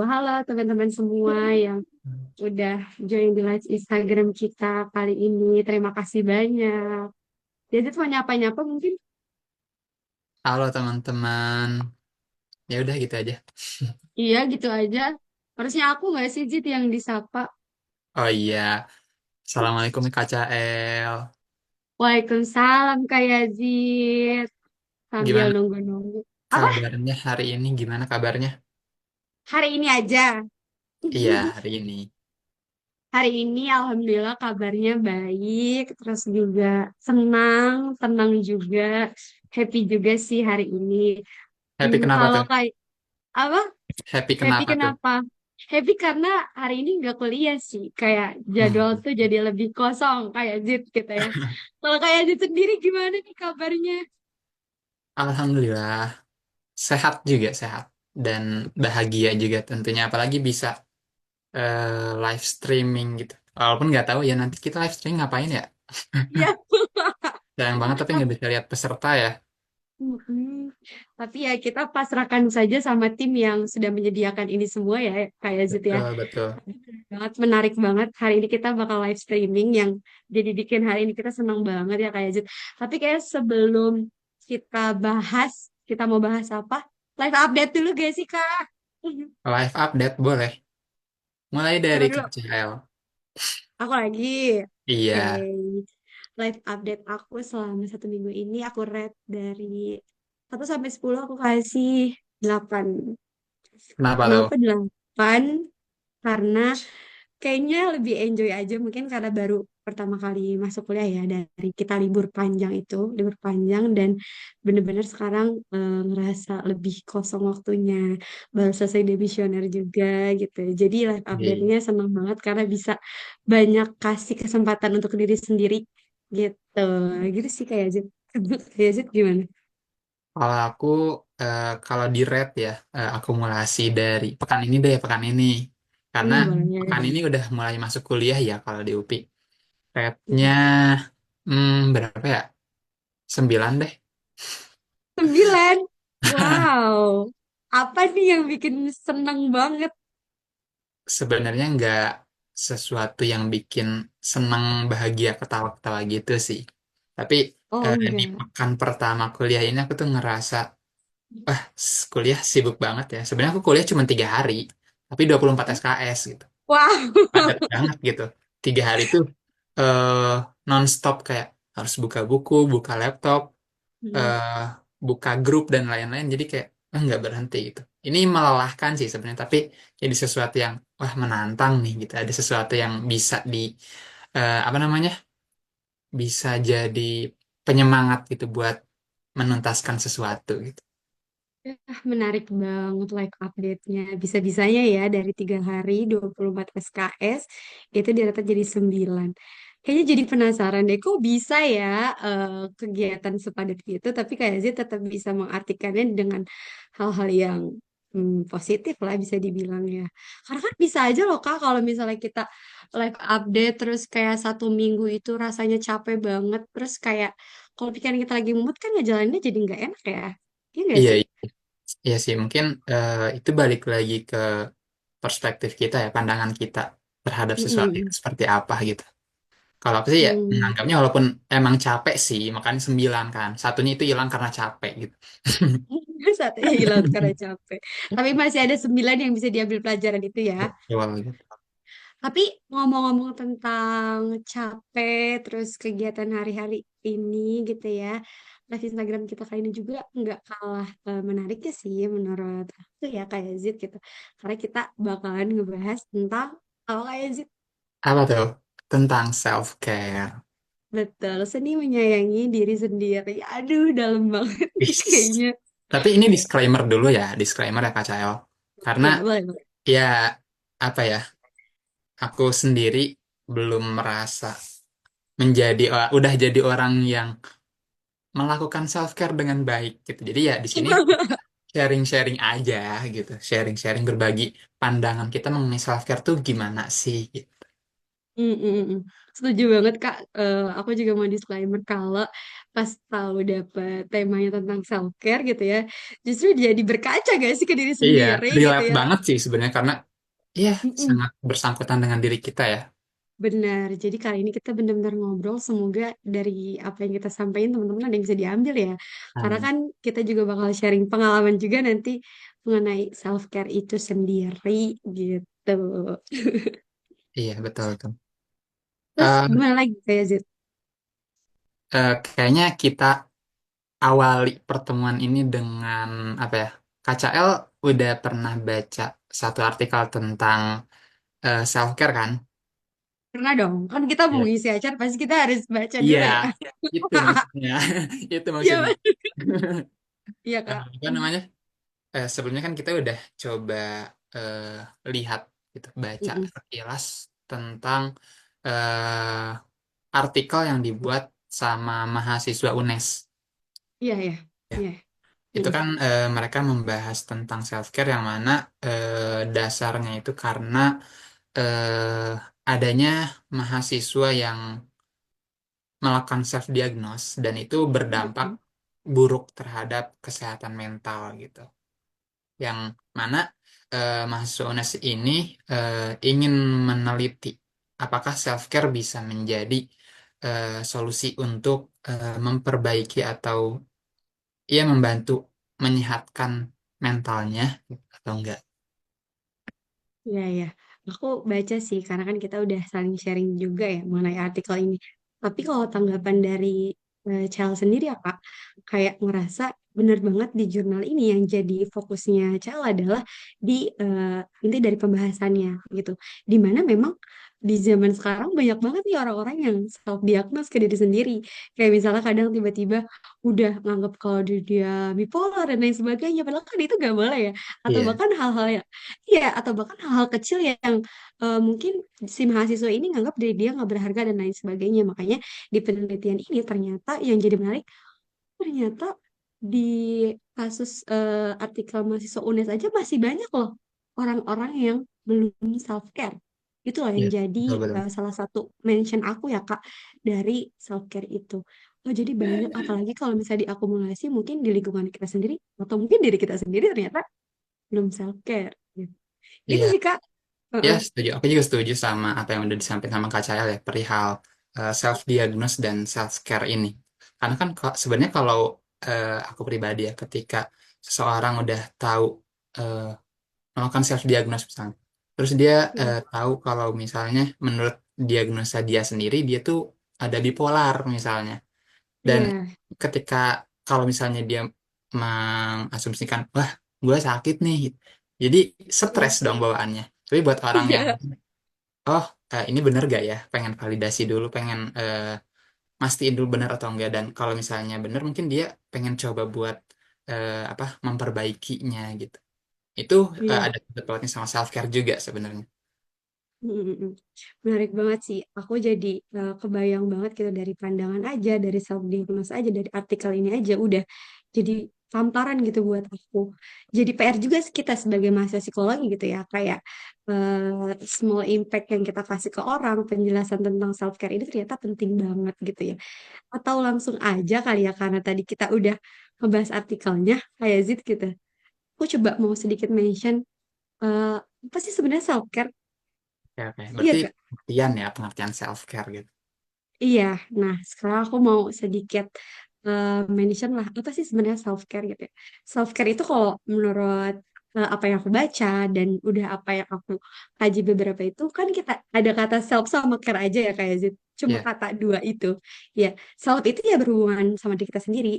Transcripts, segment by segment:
halo teman-teman semua yang udah join di live Instagram kita kali ini. Terima kasih banyak. Jadi mau nyapa-nyapa mungkin? Halo teman-teman. Ya udah gitu aja. Iya gitu aja. Harusnya aku nggak sih Jit yang disapa? Oh iya, Assalamualaikum Kak Cael. Waalaikumsalam Kak Yazid. Sambil Gimana nunggu-nunggu. Apa? kabarnya hari ini? Gimana kabarnya? Hari ini aja. Iya, hari ini. Hari ini Alhamdulillah kabarnya baik. Terus juga senang, tenang juga. Happy juga sih hari ini. Happy kenapa Kalau tuh? kayak apa? Happy Happy kenapa tuh? kenapa? Happy karena hari ini nggak kuliah sih. Kayak jadwal Hmm. tuh jadi lebih kosong kayak Zid gitu ya. Kalau kayak Zid sendiri gimana nih kabarnya? Alhamdulillah, sehat juga sehat dan bahagia juga tentunya. Apalagi bisa live streaming gitu. Walaupun nggak tahu ya nanti kita live streaming ngapain ya. Iya. Sayang banget tapi nggak bisa lihat peserta ya. Mm-mm. Tapi ya kita pasrahkan saja sama tim yang sudah menyediakan ini semua ya kayak Zid ya. Betul, betul. Banget menarik banget. Hari ini kita bakal live streaming yang jadi bikin hari ini kita senang banget ya kayak Zid. Tapi kayak sebelum kita bahas, kita mau bahas apa? Live update dulu guys sih Kak. Live update boleh. Mulai Siapa dari dulu? Kak Cael. Aku lagi. Oke. Iya. Live update aku selama 1 minggu ini aku rate dari 1 sampai 10 aku kasih 8. Kenapa tuh? Kenapa 8? Karena kayaknya lebih enjoy aja mungkin karena baru pertama kali masuk kuliah ya dari kita libur panjang itu, libur panjang dan bener-bener sekarang ngerasa lebih kosong waktunya. Baru selesai demisioner juga gitu. Jadi live Iya. update-nya seneng banget karena bisa banyak kasih kesempatan untuk diri sendiri gitu. Gitu sih kayak Zid. Kayak Zid gimana? Kalau aku kalau di rate ya akumulasi dari pekan ini deh pekan ini karena pekan Boleh. ini udah mulai masuk kuliah ya kalau di UPI. Rate-nya berapa ya? 9 deh. 9. Wow. Apa nih yang bikin seneng banget? Sebenarnya nggak sesuatu yang bikin seneng bahagia ketawa-ketawa gitu sih. Tapi Oh di enggak. pekan pertama kuliah ini aku tuh ngerasa kuliah sibuk banget ya. Sebenarnya aku kuliah cuma 3 hari, tapi 24 SKS gitu. Wah. Padat banget gitu. 3 hari itu eh non-stop kayak harus buka buku, buka laptop, Hmm. eh buka grup dan lain-lain. Jadi kayak nggak berhenti gitu. Ini melelahkan sih sebenarnya, tapi jadi sesuatu yang wah menantang nih gitu. Ada sesuatu yang bisa di apa namanya? Bisa jadi penyemangat gitu buat menuntaskan sesuatu gitu. Menarik banget like update-nya. Bisa-bisanya ya dari 3 hari 24 SKS itu dirata jadi 9. Kayaknya jadi penasaran deh kok bisa ya kegiatan sepadat gitu tapi kayak sih tetap bisa mengartikannya dengan hal-hal yang positif lah bisa dibilang ya. Karena kan bisa aja loh Kak kalau misalnya kita live update terus kayak 1 minggu itu rasanya capek banget terus kayak kalau pikiran kita lagi mood kan ngejalaninnya jadi nggak enak ya. Iya nggak Iya, sih? iya. Iya sih, mungkin itu balik lagi ke perspektif kita ya, pandangan kita terhadap sesuatu itu Mm-mm. seperti apa gitu. Kalau aku sih ya Hmm. menganggapnya walaupun emang capek sih, makanya 9 kan. Satunya itu hilang karena capek gitu. Satunya hilang karena capek. Tapi masih ada 9 yang bisa diambil pelajaran itu ya. Betul gitu. Tapi ngomong-ngomong tentang capek, terus kegiatan hari-hari ini gitu ya. Live Instagram kita kali ini juga nggak kalah menariknya sih menurut aku ya kayak Zid gitu. Karena kita bakalan ngebahas tentang apa kayak Zid. Apa tuh? Tentang self care. Betul, seni menyayangi diri sendiri. Aduh, dalam banget nih kayaknya. Tapi ini disclaimer dulu ya, disclaimer ya Kak Cael. Karena Boleh, boleh, boleh. ya apa ya, aku sendiri belum merasa menjadi udah jadi orang yang melakukan self care dengan baik gitu. Jadi ya di sini sharing-sharing aja gitu, sharing-sharing berbagi pandangan kita mengenai self care tuh gimana sih gitu. Mm, mm, mm. Setuju banget Kak. Aku juga mau disclaimer kalau pas tahu dapet temanya tentang self care gitu ya, justru jadi berkaca gak sih ke diri Iya, sendiri gitu relate ya. banget sih sebenarnya karena iya Mm-mm. sangat bersangkutan dengan diri kita ya. Benar. Jadi kali ini kita benar-benar ngobrol. Semoga dari apa yang kita sampaikan teman-teman ada yang bisa diambil ya. Karena Amin. kan kita juga bakal sharing pengalaman juga nanti mengenai self care itu sendiri gitu. Iya betul betul. Terus Eh, gimana lagi kayak Zid? kayaknya kita awali pertemuan ini dengan apa ya? KCL udah pernah baca satu artikel tentang self care kan? Pernah dong. Kan kita mau Iya. ngisi acara pasti kita harus baca Iya, dulu ya. itu maksudnya. Itu Iya, maksudnya. Mas. Iya, Kak. Apa namanya? Sebelumnya kan kita udah coba eh, lihat gitu, baca Mm-mm. sekilas tentang artikel yang dibuat sama mahasiswa UNES. Iya, iya. Ya, Iya. itu Mm-mm. kan mereka membahas tentang self care yang mana dasarnya itu karena eh, adanya mahasiswa yang melakukan self diagnose dan itu berdampak Mm-mm. buruk terhadap kesehatan mental gitu. Yang mana mahasiswa UNES ini ingin meneliti apakah self care bisa menjadi solusi untuk memperbaiki atau ia membantu menyehatkan mentalnya atau enggak. Iya, iya. Aku baca sih, karena kan kita udah saling sharing juga ya mengenai artikel ini. Tapi kalau tanggapan dari Chel sendiri ya Kak, kayak ngerasa bener banget di jurnal ini yang jadi fokusnya Chel adalah di inti dari pembahasannya gitu. Dimana memang di zaman sekarang banyak banget nih orang-orang yang self diagnose ke diri sendiri. Kayak misalnya kadang tiba-tiba udah nganggap kalau dia bipolar dan lain sebagainya. Padahal kan itu gak boleh ya. Atau Iya, bahkan hal-hal yang iya, atau bahkan hal-hal kecil yang mungkin si mahasiswa ini nganggap diri dia nggak berharga dan lain sebagainya. Makanya di penelitian ini ternyata yang jadi menarik, ternyata di kasus artikel mahasiswa UNES aja masih banyak loh orang-orang yang belum self care. Itu loh yang iya, jadi betul betul. salah satu mention aku ya Kak dari self care itu. Oh, jadi banyak, apalagi kalau misalnya diakumulasi mungkin di lingkungan kita sendiri atau mungkin diri kita sendiri ternyata belum self care. Gitu Iya, sih Kak. ya Heeh. setuju. Aku juga setuju sama apa yang udah disampaikan sama Kak Cahaya ya perihal self diagnose dan self care ini. Karena kan sebenarnya kalau aku pribadi ya ketika seseorang udah tahu eh, melakukan self diagnose misalnya, terus dia Mm. tahu kalau misalnya menurut diagnosa dia sendiri dia tuh ada bipolar misalnya. Dan Iya, ketika kalau misalnya dia mengasumsikan, wah, gue sakit nih, jadi mm. stres dong bawaannya. Tapi buat orang yang, Iya, oh, ini bener gak ya? Pengen validasi dulu, pengen mastiin dulu bener atau enggak. Dan kalau misalnya bener, mungkin dia pengen coba buat apa memperbaikinya gitu. Itu iya. ada pautnya sama self care juga sebenarnya. Mm, mm, mm. Menarik banget sih. Aku jadi kebayang banget gitu dari pandangan aja, dari self diagnosis aja, dari artikel ini aja udah jadi tamparan gitu buat aku. Jadi PR juga sih kita sebagai mahasiswa psikologi gitu ya, kayak small impact yang kita kasih ke orang, penjelasan tentang self care ini ternyata penting banget gitu ya. Atau langsung aja kali ya karena tadi kita udah ngebahas artikelnya kayak Zid gitu. Aku coba mau sedikit mention eh, apa sih sebenarnya self care? Oke, oke. Iya Berarti gak? pengertian ya, pengertian self care gitu. Iya. Nah, sekarang aku mau sedikit mention lah apa sih sebenarnya self care gitu ya. Self care itu kalau menurut apa yang aku baca dan udah apa yang aku kaji beberapa itu kan kita ada kata self sama care aja ya kayak Zid. Cuma Iya, kata dua itu. Ya, self itu ya berhubungan sama diri kita sendiri.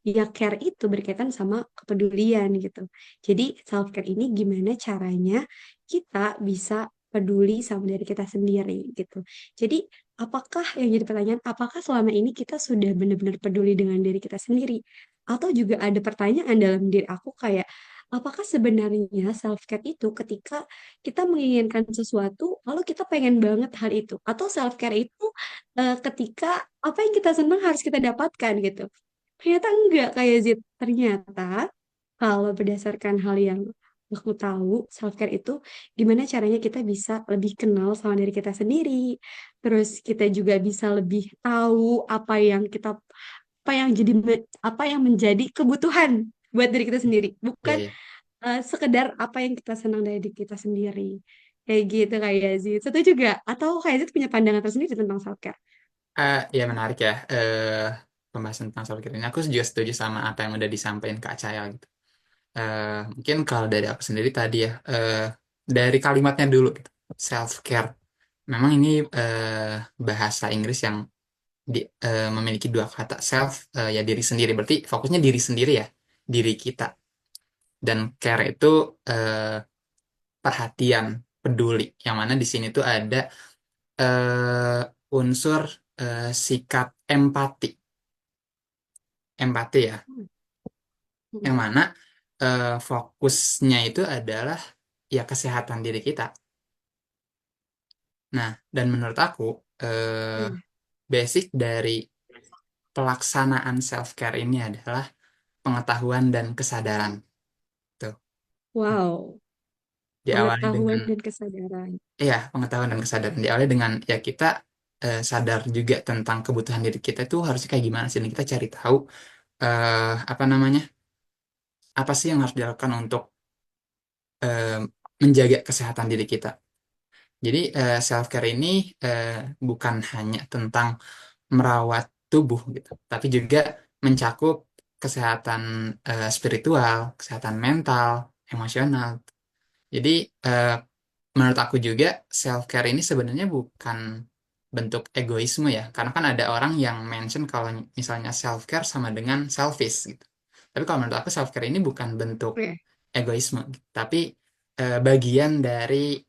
Ya, care itu berkaitan sama kepedulian gitu. Jadi self care ini gimana caranya kita bisa peduli sama diri kita sendiri gitu. Jadi apakah yang jadi pertanyaan, apakah selama ini kita sudah benar-benar peduli dengan diri kita sendiri? Atau juga ada pertanyaan dalam diri aku kayak, apakah sebenarnya self-care itu ketika kita menginginkan sesuatu, lalu kita pengen banget hal itu? Atau self-care itu ketika apa yang kita senang harus kita dapatkan gitu? Ternyata enggak kayak Zid. Ternyata kalau berdasarkan hal yang aku tahu, self-care itu gimana caranya kita bisa lebih kenal sama diri kita sendiri. Terus kita juga bisa lebih tahu apa yang kita apa yang menjadi kebutuhan buat diri kita sendiri, Iya, bukan iya. sekedar apa yang kita senang dari diri kita sendiri. Kayak gitu kayak Yazid. Setuju gak? Atau kayak Yazid punya pandangan tersendiri tentang self care? Ya menarik ya, pembahasan tentang self care ini. Aku juga setuju sama apa yang udah disampaikan Kak Caya gitu. Mungkin kalau dari aku sendiri tadi ya, dari kalimatnya dulu gitu, self care. Memang ini bahasa Inggris yang memiliki dua kata self, ya diri sendiri. Berarti fokusnya diri sendiri ya, diri kita. Dan care itu perhatian, peduli. Yang mana di sini tuh ada unsur sikap empati, empati ya. Hmm. Yang mana fokusnya itu adalah ya kesehatan diri kita. Nah, dan menurut aku eh, Iya. basic dari pelaksanaan self care ini adalah pengetahuan dan kesadaran. Tuh. Wow, Diawali dengan pengetahuan dan kesadaran. ya pengetahuan dan kesadaran. Diawali dengan ya kita sadar juga tentang kebutuhan diri kita itu harusnya kayak gimana sih. Dan kita cari tahu apa namanya, apa sih yang harus dilakukan untuk eh, menjaga kesehatan diri kita. Jadi self care ini eh, bukan hanya tentang merawat tubuh gitu, tapi juga mencakup kesehatan spiritual, kesehatan mental, emosional. Jadi eh, menurut aku juga self care ini sebenarnya bukan bentuk egoisme ya, karena kan ada orang yang mention kalau misalnya self care sama dengan selfish gitu. Tapi kalau menurut aku self care ini bukan bentuk Oke. egoisme, gitu. Tapi bagian dari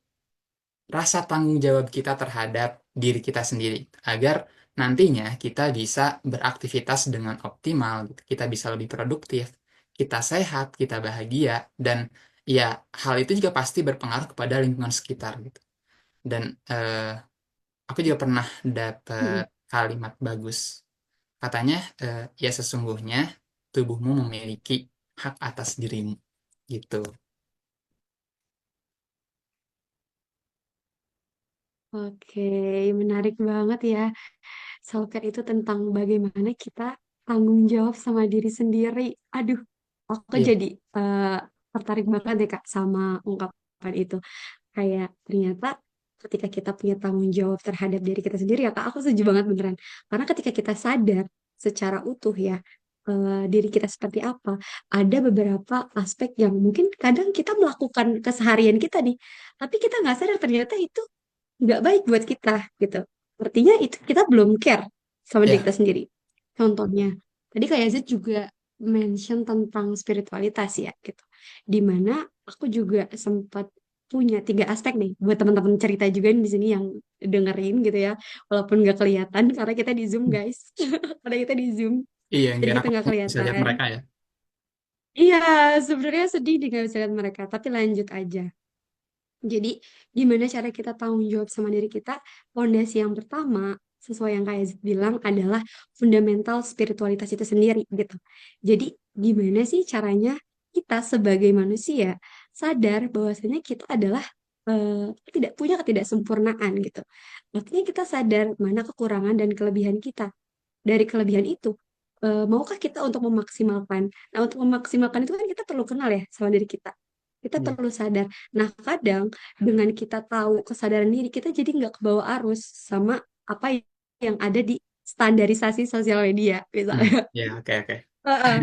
rasa tanggung jawab kita terhadap diri kita sendiri agar nantinya kita bisa beraktivitas dengan optimal, gitu. Kita bisa lebih produktif, kita sehat, kita bahagia, dan ya hal itu juga pasti berpengaruh kepada lingkungan sekitar gitu. Dan aku juga pernah dapat Mm-mm. kalimat bagus. Katanya, ya sesungguhnya tubuhmu memiliki hak atas dirimu gitu. Oke, menarik banget ya. Self care itu tentang bagaimana kita tanggung jawab sama diri sendiri. Aduh, aku Iya, jadi eh, tertarik banget deh Kak sama ungkapan itu. Kayak ternyata ketika kita punya tanggung jawab terhadap diri kita sendiri ya Kak, aku setuju banget beneran. Karena ketika kita sadar secara utuh ya, diri kita seperti apa, ada beberapa aspek yang mungkin kadang kita melakukan keseharian kita nih, tapi kita nggak sadar ternyata itu nggak baik buat kita gitu. Artinya itu kita belum care sama diri iya, kita sendiri. Contohnya, tadi Kak Yazid juga mention tentang spiritualitas ya gitu. Dimana aku juga sempat punya tiga aspek nih buat teman-teman cerita juga nih di sini yang dengerin gitu ya. Walaupun nggak kelihatan karena kita di Zoom guys. Karena kita di Zoom, iya. jadi Kira kita aku nggak bisa lihat kelihatan. mereka ya. Iya, sebenarnya sedih nih nggak bisa lihat mereka, tapi lanjut aja. Jadi, gimana cara kita tanggung jawab sama diri kita? Fondasi yang pertama, sesuai yang kayak Zid bilang, adalah fundamental spiritualitas itu sendiri, gitu. Jadi, gimana sih caranya kita sebagai manusia sadar bahwasanya kita adalah tidak punya ketidaksempurnaan, gitu. Artinya kita sadar mana kekurangan dan kelebihan kita. Dari kelebihan itu, maukah kita untuk memaksimalkan? Nah, untuk memaksimalkan itu kan kita perlu kenal ya sama diri kita. Kita Iya. perlu sadar. Nah, kadang dengan kita tahu kesadaran diri, kita jadi nggak kebawa arus sama apa yang ada di standarisasi sosial media, Hmm, misalnya. ya, oke, oke. Heeh.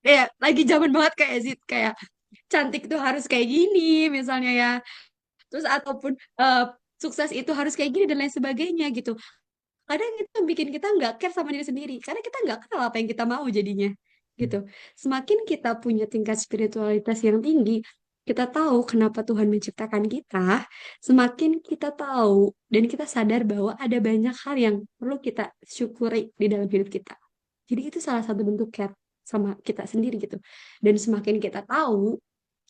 Ya, lagi zaman banget kayak Zid, kayak cantik tuh harus kayak gini, misalnya ya. Terus ataupun sukses itu harus kayak gini dan lain sebagainya gitu. Kadang itu bikin kita nggak care sama diri sendiri karena kita nggak kenal apa yang kita mau jadinya gitu. Semakin kita punya tingkat spiritualitas yang tinggi, kita tahu kenapa Tuhan menciptakan kita, semakin kita tahu dan kita sadar bahwa ada banyak hal yang perlu kita syukuri di dalam hidup kita. Jadi itu salah satu bentuk care sama kita sendiri gitu. Dan semakin kita tahu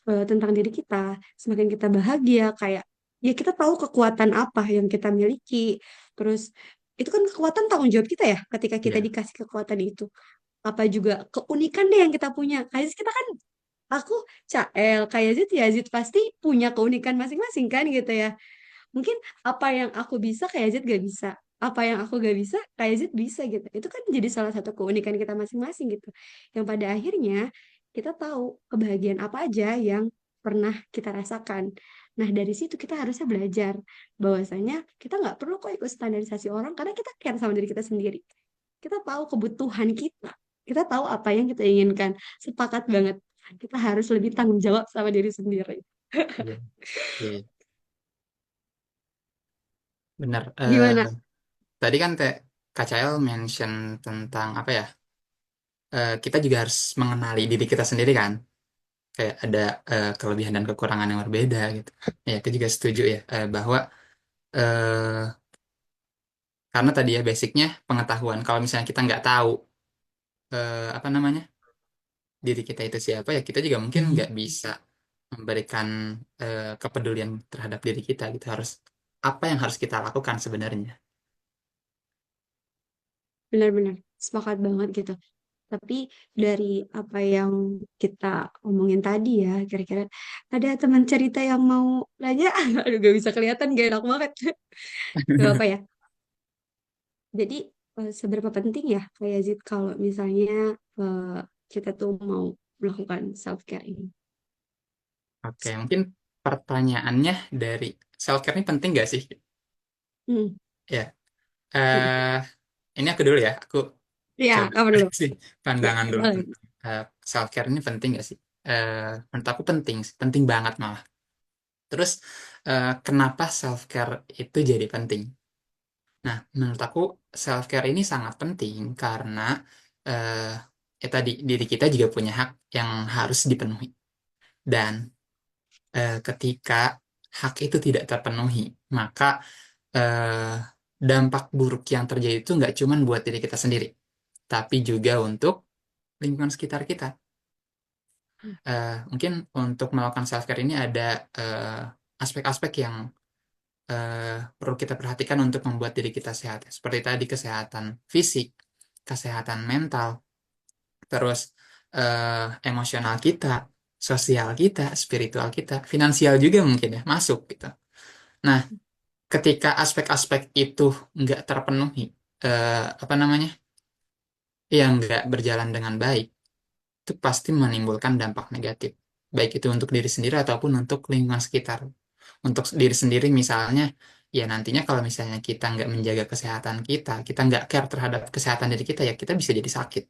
tentang diri kita, semakin kita bahagia, kayak ya kita tahu kekuatan apa yang kita miliki. Terus itu kan kekuatan tanggung jawab kita ya, ketika kita Iya. dikasih kekuatan itu. Apa juga keunikan deh yang kita punya. Kayak kita kan, aku Cael, kayak Zid ya, Zid pasti punya keunikan masing-masing kan gitu ya. Mungkin apa yang aku bisa kayak Zid gak bisa. apa yang aku gak bisa, kayak Zid bisa gitu. Itu kan jadi salah satu keunikan kita masing-masing gitu. Yang pada akhirnya kita tahu kebahagiaan apa aja yang pernah kita rasakan. Nah, dari situ kita harusnya belajar bahwasanya kita nggak perlu kok ikut standarisasi orang karena kita care sama diri kita sendiri. Kita tahu kebutuhan kita. Kita tahu apa yang kita inginkan. Sepakat banget. Kita harus lebih tanggung jawab sama diri sendiri. Iya, iya, benar. Gimana? Tadi kan kayak KCL mention tentang apa ya? Kita juga harus mengenali diri kita sendiri kan. Kayak ada kelebihan dan kekurangan yang berbeda gitu. Ya, aku juga setuju ya bahwa eh, karena tadi ya basicnya pengetahuan. Kalau misalnya kita nggak tahu apa namanya diri kita itu siapa ya kita juga mungkin nggak bisa memberikan kepedulian terhadap diri kita gitu harus apa yang harus kita lakukan sebenarnya. Benar-benar. Sepakat banget gitu. Tapi dari apa yang kita omongin tadi ya, kira-kira ada teman cerita yang mau nanya? Aduh, gak bisa kelihatan, gak enak banget. Gak apa ya. Jadi, seberapa penting ya, kayak Zid, kalau misalnya eh, kita tuh mau melakukan self-care ini? Oke, mungkin pertanyaannya dari self care ini penting nggak sih? Hmm. Ya, eh ini aku dulu ya. Aku Ya, coba apa dulu? sih pandangan dulu Boleh. tentang self care ini penting nggak sih? Menurut aku penting, sih. Penting banget malah. Terus kenapa self care itu jadi penting? Nah, menurut aku self care ini sangat penting karena eh ya tadi diri kita juga punya hak yang harus dipenuhi. Dan ketika hak itu tidak terpenuhi, maka eh, dampak buruk yang terjadi itu nggak cuma buat diri kita sendiri, tapi juga untuk lingkungan sekitar kita. Mungkin untuk melakukan self care ini ada aspek-aspek yang eh, perlu kita perhatikan untuk membuat diri kita sehat. Seperti tadi kesehatan fisik, kesehatan mental, terus emosional kita, sosial kita, spiritual kita, finansial juga mungkin ya masuk gitu. Nah, ketika aspek-aspek itu nggak terpenuhi, apa namanya, yang nggak berjalan dengan baik, itu pasti menimbulkan dampak negatif, baik itu untuk diri sendiri ataupun untuk lingkungan sekitar. Untuk diri sendiri misalnya, ya nantinya kalau misalnya kita nggak menjaga kesehatan kita, kita nggak care terhadap kesehatan diri kita, ya kita bisa jadi sakit.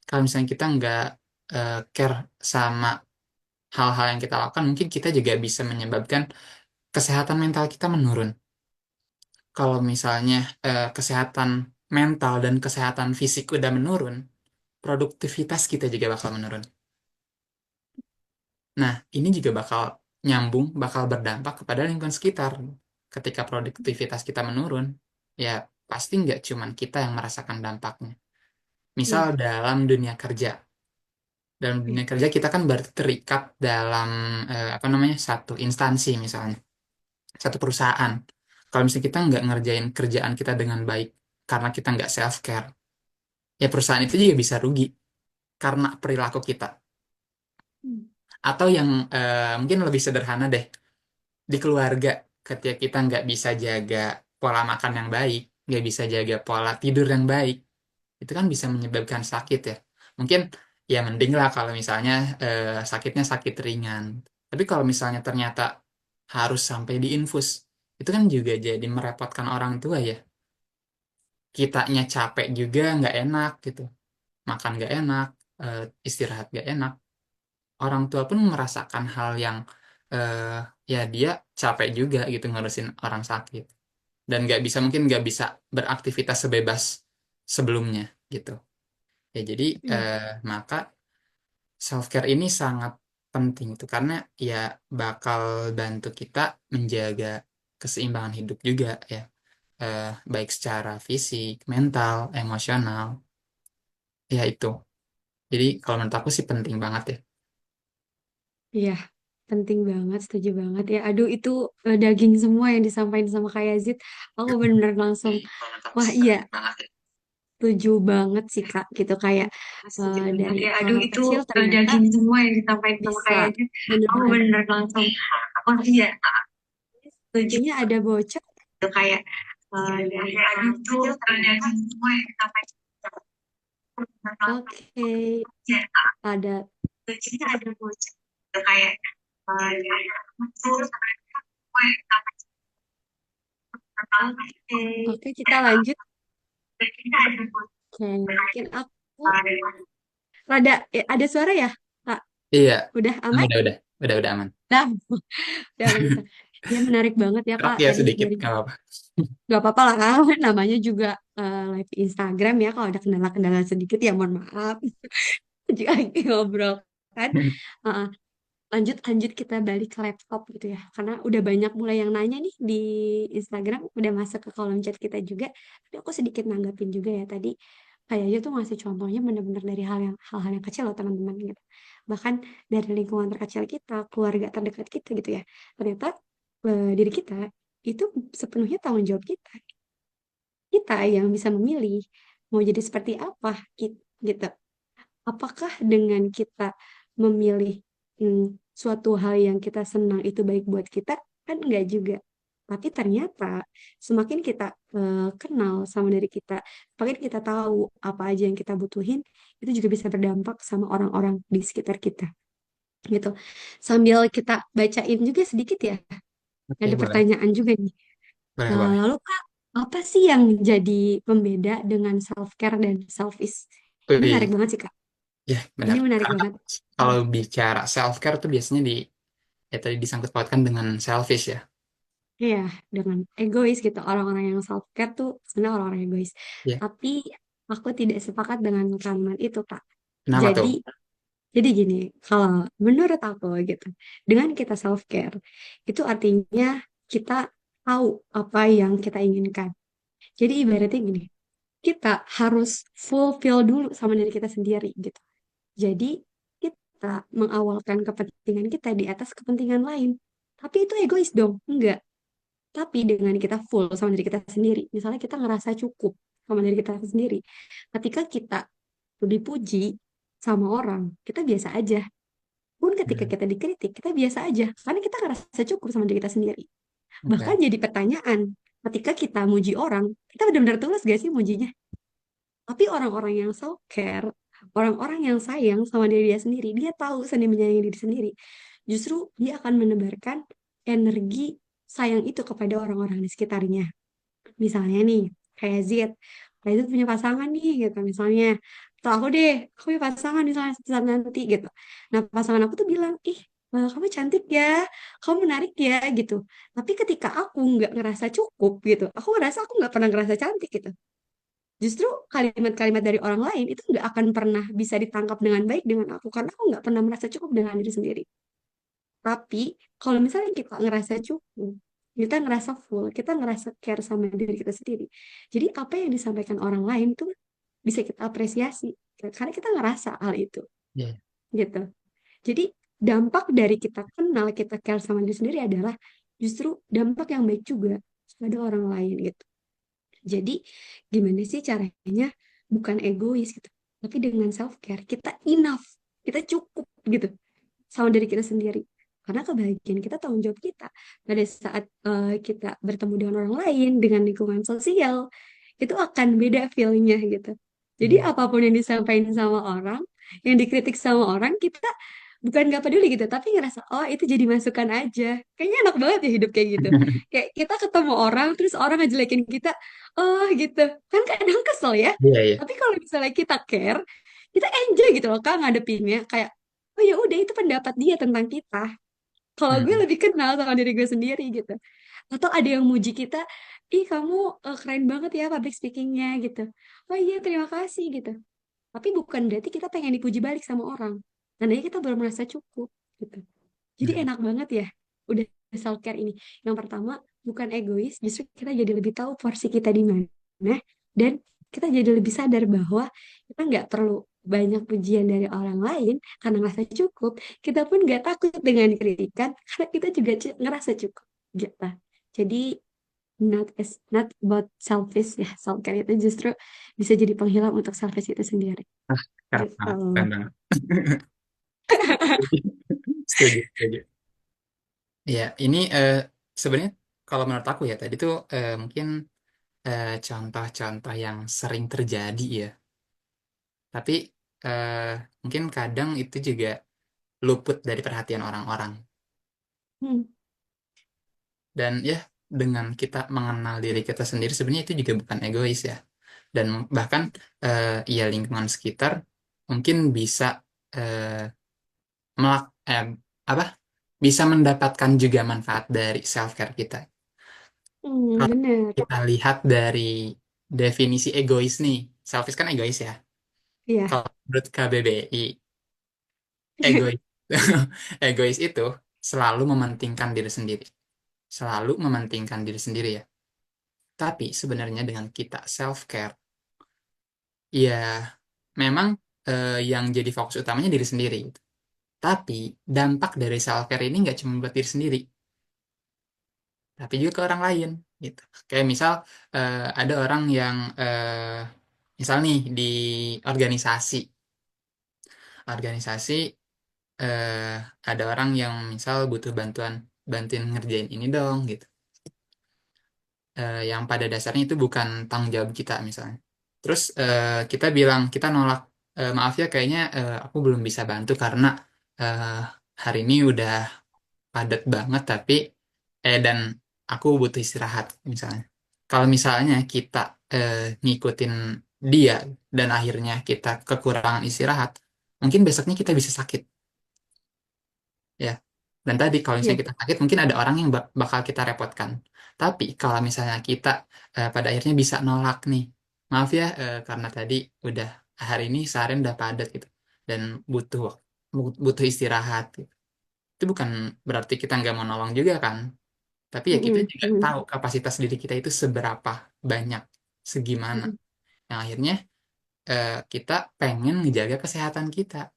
Kalau misalnya kita nggak care sama hal-hal yang kita lakukan, mungkin kita juga bisa menyebabkan kesehatan mental kita menurun. Kalau misalnya kesehatan mental dan kesehatan fisik udah menurun, produktivitas kita juga bakal menurun. Nah, ini juga bakal nyambung, bakal berdampak kepada lingkungan sekitar. Ketika produktivitas kita menurun, ya pasti nggak cuman kita yang merasakan dampaknya. Misal Iya, dalam dunia kerja. Dalam iya, dunia kerja kita kan berarti terikat dalam apa namanya satu instansi misalnya, satu perusahaan. Kalau misalnya kita nggak ngerjain kerjaan kita dengan baik karena kita nggak self care, ya perusahaan itu juga bisa rugi karena perilaku kita. hmm, Atau yang mungkin lebih sederhana deh, di keluarga ketika kita nggak bisa jaga pola makan yang baik, nggak bisa jaga pola tidur yang baik, itu kan bisa menyebabkan sakit ya. Mungkin ya mending lah kalau misalnya sakitnya sakit ringan. Tapi kalau misalnya ternyata harus sampai diinfus, itu kan juga jadi merepotkan orang tua ya. Kitanya capek juga nggak enak gitu, makan nggak enak, istirahat nggak enak. Orang tua pun merasakan hal yang eh, ya dia capek juga gitu ngurusin orang sakit dan nggak bisa mungkin nggak bisa beraktivitas sebebas sebelumnya gitu. Ya jadi iya, maka self care ini sangat penting itu karena ya bakal bantu kita menjaga keseimbangan hidup juga ya. Baik secara fisik, mental, emosional, ya itu. Jadi kalau menurut aku sih penting banget ya. iya. Penting banget, setuju banget ya. Aduh, itu daging semua yang disampaikan sama Kak Yazid. Aku benar-benar langsung, Kalau menurut aku wah sih iya, penting banget ya. setuju banget sih Kak. Gitu kayak Setuju banget dari ya. Aduh hal-hal itu kecil ternyata daging semua yang disampaikan sama bisa kayak aja. Aku benar-benar. bener-bener langsung, oh iya, setuju Sepertinya ada bocor. tuh kayak. Oke, ada. Oke, kita lanjut. Oke, mungkin aku ada suara ya, Kak? Iya, Udah aman? udah aman. Nah, udah aman kita. Ya menarik banget ya Kerak Kak ya tadi sedikit, dari nggak apa-apa. gak apa-apa lah Kak. Namanya juga live Instagram ya. Kalau ada kendala-kendala sedikit ya mohon maaf. Jika ngobrol kan. Uh, lanjut lanjut kita balik ke laptop gitu ya. Karena udah banyak mulai yang nanya nih di Instagram, udah masuk ke kolom chat kita juga. Tapi aku sedikit nanggapin juga ya tadi. Kayaknya tuh ngasih contohnya bener-bener dari hal-hal yang kecil loh teman-teman gitu. Bahkan dari lingkungan terkecil kita, keluarga terdekat kita gitu ya. Ternyata diri kita itu sepenuhnya tanggung jawab kita. Kita yang bisa memilih mau jadi seperti apa gitu. Apakah dengan kita memilih suatu hal yang kita senang itu baik buat kita? Kan enggak juga. Tapi ternyata semakin kita kenal sama diri kita, semakin kita tahu apa aja yang kita butuhin, itu juga bisa berdampak sama orang-orang di sekitar kita. Gitu. Sambil kita bacain juga sedikit ya, Oke, ada boleh. pertanyaan juga nih. Boleh. Lalu Kak, apa sih yang jadi pembeda dengan self-care dan selfish? Ini menarik Wih, banget sih Kak. ya Ini benar. menarik Karena banget. kalau bicara self care tuh biasanya ya tadi disangkut pautkan dengan selfish ya. Iya, dengan egois gitu. Orang-orang yang self-care tuh sebenarnya orang-orang egois. Ya, Tapi aku tidak sepakat dengan kalimat itu, Kak. kenapa Jadi, tuh? jadi gini, kalau menurut aku gitu, dengan kita self-care, itu artinya kita tahu apa yang kita inginkan. Jadi ibaratnya gini, kita harus fulfill dulu sama diri kita sendiri gitu. Jadi kita mengawalkan kepentingan kita di atas kepentingan lain. Tapi itu egois dong? Enggak. Tapi dengan kita full sama diri kita sendiri, misalnya kita ngerasa cukup sama diri kita sendiri, ketika kita dipuji sama orang, kita biasa aja. Pun ketika Hmm, kita dikritik, kita biasa aja. Karena kita ngerasa cukup sama diri kita sendiri. Bahkan oke. jadi pertanyaan, ketika kita muji orang, kita benar-benar tulus gak sih mujinya? Tapi orang-orang yang self-care, orang-orang yang sayang sama diri dia sendiri, dia tahu seni menyayangi diri sendiri. Justru dia akan menebarkan energi sayang itu kepada orang-orang di sekitarnya. Misalnya nih, kayak Z punya pasangan nih gitu misalnya. Atau aku deh, aku punya pasangan misalnya suatu saat nanti gitu. Nah pasangan aku tuh bilang, ih kamu cantik ya, kamu menarik ya gitu. Tapi ketika aku nggak ngerasa cukup gitu, aku ngerasa aku nggak pernah ngerasa cantik gitu. Justru kalimat-kalimat dari orang lain itu nggak akan pernah bisa ditangkap dengan baik dengan aku karena aku nggak pernah merasa cukup dengan diri sendiri. Tapi kalau misalnya kita ngerasa cukup, kita ngerasa full, kita ngerasa care sama diri kita sendiri. Jadi apa yang disampaikan orang lain tuh bisa kita apresiasi karena kita ngerasa hal itu Ya, gitu. Jadi dampak dari kita kenal, kita care sama diri sendiri adalah justru dampak yang baik juga pada orang lain gitu. Jadi gimana sih caranya bukan egois gitu, tapi dengan self care kita enough, kita cukup gitu sama diri kita sendiri. Karena kebahagiaan kita tanggung jawab kita. Pada saat kita bertemu dengan orang lain, dengan lingkungan sosial, itu akan beda feel-nya gitu. Jadi ya. apapun yang disampaikan sama orang, yang dikritik sama orang, kita bukan nggak peduli gitu, tapi ngerasa, oh itu jadi masukan aja. Kayaknya enak banget ya hidup kayak gitu. Kayak kita ketemu orang, terus orang ngejelekin kita, oh gitu. Kan kadang kesel ya. Iya, iya. Tapi kalau misalnya kita care, kita enjoy gitu loh Kak ngadepinnya. Kayak, oh ya udah itu pendapat dia tentang kita. Kalau gue Hmm, lebih kenal sama diri gue sendiri gitu. Atau ada yang muji kita, ih kamu keren banget ya public speakingnya gitu. Oh iya terima kasih gitu. Tapi bukan berarti kita pengen dipuji balik sama orang. Tandanya kita belum merasa cukup gitu. Jadi hmm. enak banget ya udah self care ini. Yang pertama bukan egois, justru kita jadi lebih tahu porsi kita di mana dan kita jadi lebih sadar bahwa kita nggak perlu banyak pujian dari orang lain karena ngerasa cukup. Kita pun nggak takut dengan kritikan karena kita juga ngerasa cukup gitu. Jadi not about selfish ya. Self care itu justru bisa jadi penghilang untuk selfish itu sendiri. Ah, keren Gitu. banget, keren banget. Setuju, setuju. Ya, ini sebenarnya kalau menurut aku ya tadi tuh mungkin contoh-contoh yang sering terjadi ya. Tapi eh, mungkin kadang itu juga luput dari perhatian orang-orang. Hmm. Dan ya, dengan kita mengenal diri kita sendiri sebenarnya itu juga bukan egois ya. Dan bahkan ya lingkungan sekitar mungkin bisa eh, melak eh, apa? Bisa mendapatkan juga manfaat dari self care kita. Kalau Bener. kita lihat dari definisi egois nih, selfish kan egois ya. Iya. Kalau menurut KBBI, egois egois itu selalu mementingkan diri sendiri, selalu mementingkan diri sendiri ya. Tapi sebenarnya dengan kita self care, ya memang yang jadi fokus utamanya diri sendiri, gitu. Tapi dampak dari self care ini nggak cuma buat diri sendiri, tapi juga ke orang lain gitu. Kayak misal ada orang yang misal nih di organisasi, organisasi eh, ada orang yang misal butuh bantuin ngerjain ini dong gitu. Yang pada dasarnya itu bukan tanggung jawab kita misalnya. Terus kita bilang kita nolak. Maaf ya kayaknya aku belum bisa bantu karena eh, hari ini udah padat banget tapi dan aku butuh istirahat misalnya. Kalau misalnya kita eh, ngikutin dia dan akhirnya kita kekurangan istirahat, mungkin besoknya kita bisa sakit ya. Dan tadi kalau Iya. misalnya kita sakit mungkin ada orang yang bakal kita repotkan. Tapi kalau misalnya kita pada akhirnya bisa nolak nih, maaf ya karena tadi udah hari ini seharian udah padat gitu dan butuh butuh istirahat, gitu. Itu bukan berarti kita nggak mau nolong juga kan. Tapi ya kita Mm-mm. juga Mm-mm. tahu kapasitas diri kita itu seberapa banyak, segimana. Mm-mm. Yang akhirnya kita pengen ngejaga kesehatan kita.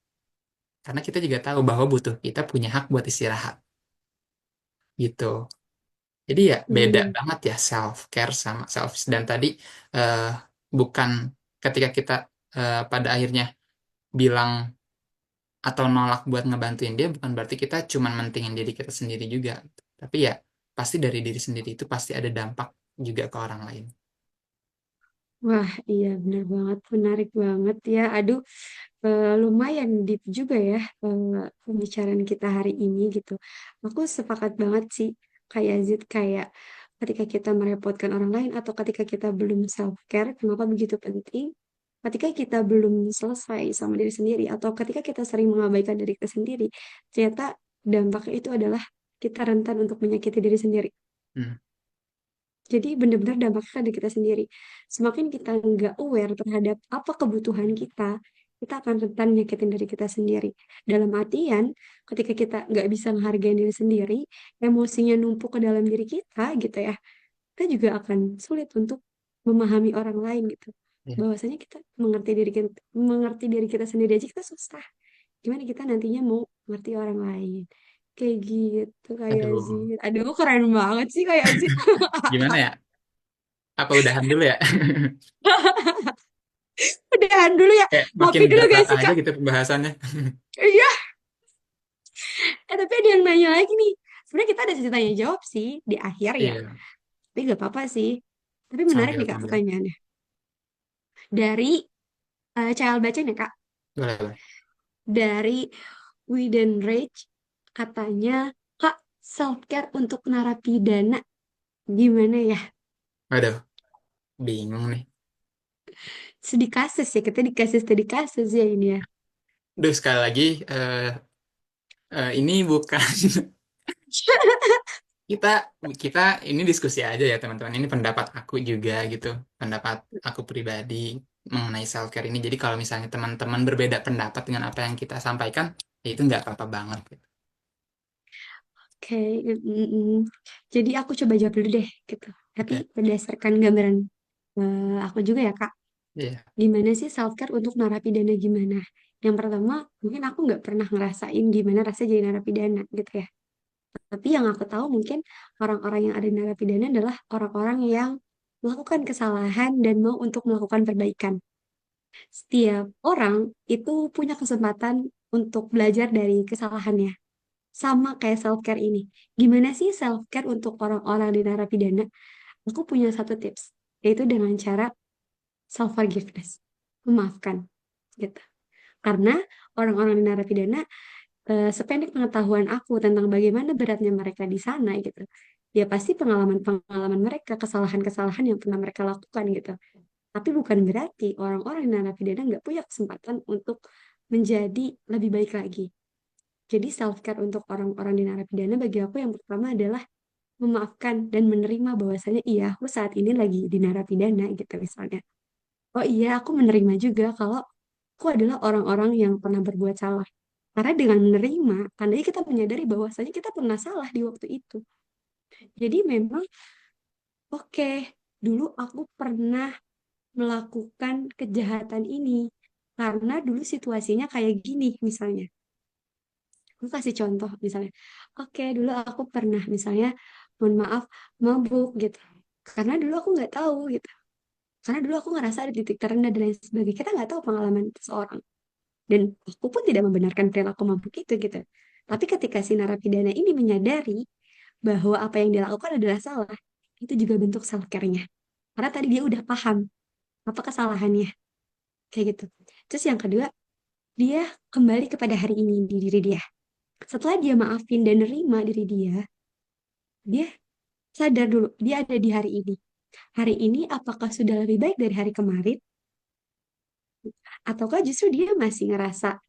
Karena kita juga tahu bahwa butuh kita punya hak buat istirahat. Gitu. Jadi ya beda Bener. banget ya self care sama selfish. Dan tadi eh, bukan ketika kita pada akhirnya bilang atau nolak buat ngebantuin dia, bukan berarti kita cuman mentingin diri kita sendiri juga. Tapi ya pasti dari diri sendiri itu pasti ada dampak juga ke orang lain. Wah, iya bener banget, menarik banget ya. Aduh, lumayan deep juga ya pembicaraan kita hari ini gitu. Aku sepakat banget sih, kayak Zid, kayak ketika kita merepotkan orang lain atau ketika kita belum self care, kenapa begitu penting? Ketika kita belum selesai sama diri sendiri atau ketika kita sering mengabaikan diri kita sendiri, ternyata dampaknya itu adalah kita rentan untuk menyakiti diri sendiri. Hmm, Jadi benar-benar dampaknya ke kita sendiri. Semakin kita nggak aware terhadap apa kebutuhan kita akan rentan nyakitin diri kita sendiri. Dalam artian, ketika kita nggak bisa menghargai diri sendiri, emosinya numpuk ke dalam diri kita gitu ya, kita juga akan sulit untuk memahami orang lain gitu. ya. Bahwasanya kita mengerti diri kita sendiri aja kita susah. Gimana kita nantinya mau mengerti orang lain? Kayak gitu, kayak Aduh, Azit. Aduh, keren banget sih kayak Azit. gimana ya? Apa udahan dulu ya? Udahan dulu ya. Kayak makin Ngopi dulu gak berat sih, aja Kak? gitu pembahasannya. Iya. Tapi ada yang nanya lagi nih. Sebenarnya kita ada sesi tanya jawab sih di akhir ya. Iya, Tapi gak apa-apa sih. Tapi menarik sambil nih, Kak, sambil. pertanyaannya. Dari Child baca nih, Kak. Boleh, boleh. Dari Widen Rage. Katanya, Kak, self-care untuk narapidana. Gimana ya? Waduh, bingung nih. Studi kasus ya. Kita dikasih studi kasus ya ini ya. Duh, sekali lagi, eh, ini bukan kita kita ini diskusi aja ya teman-teman. Ini pendapat aku juga gitu, pendapat aku pribadi mengenai self care ini. Jadi kalau misalnya teman-teman berbeda pendapat dengan apa yang kita sampaikan, ya itu nggak apa-apa banget, gitu. Oke. Jadi aku coba jawab dulu deh gitu. Tapi Oke, berdasarkan gambaran aku juga ya, Kak. iya, Gimana sih self care untuk narapidana gimana? Yang pertama, mungkin aku nggak pernah ngerasain gimana rasanya jadi narapidana gitu ya. Tapi yang aku tahu mungkin orang-orang yang ada di narapidana adalah orang-orang yang melakukan kesalahan dan mau untuk melakukan perbaikan. Setiap orang itu punya kesempatan untuk belajar dari kesalahannya. Sama kayak self care ini. Gimana sih self care untuk orang-orang di narapidana? Aku punya satu tips. yaitu dengan cara self forgiveness, memaafkan gitu. Karena orang-orang di narapidana, sependek pengetahuan aku tentang bagaimana beratnya mereka di sana gitu, ya pasti pengalaman-pengalaman mereka, kesalahan-kesalahan yang pernah mereka lakukan gitu. Tapi bukan berarti orang-orang di narapidana nggak punya kesempatan untuk menjadi lebih baik lagi. Jadi self care untuk orang-orang di narapidana bagi aku yang pertama adalah memaafkan dan menerima bahwasanya iya aku saat ini lagi di narapidana gitu misalnya. Oh iya aku menerima juga kalau aku adalah orang-orang yang pernah berbuat salah. Karena dengan menerima, tandanya kita menyadari bahwasanya kita pernah salah di waktu itu. Jadi memang oke, dulu aku pernah melakukan kejahatan ini karena dulu situasinya kayak gini misalnya. Aku kasih contoh misalnya, oke dulu aku pernah misalnya, mohon maaf, mabuk gitu. Karena dulu aku nggak tahu gitu. Karena dulu aku ngerasa ada titik terendah dan lain sebagainya. Kita nggak tahu pengalaman seseorang. Dan aku pun tidak membenarkan perilaku mabuk itu gitu. Tapi ketika si narapidana ini menyadari bahwa apa yang dilakukan adalah salah, itu juga bentuk self care-nya. Karena tadi dia udah paham apa kesalahannya, kayak gitu. Terus yang kedua, dia kembali kepada hari ini di diri dia. Setelah dia maafin dan nerima diri dia, dia sadar dulu, dia ada di hari ini. Hari ini apakah sudah lebih baik dari hari kemarin? Ataukah justru dia masih ngerasa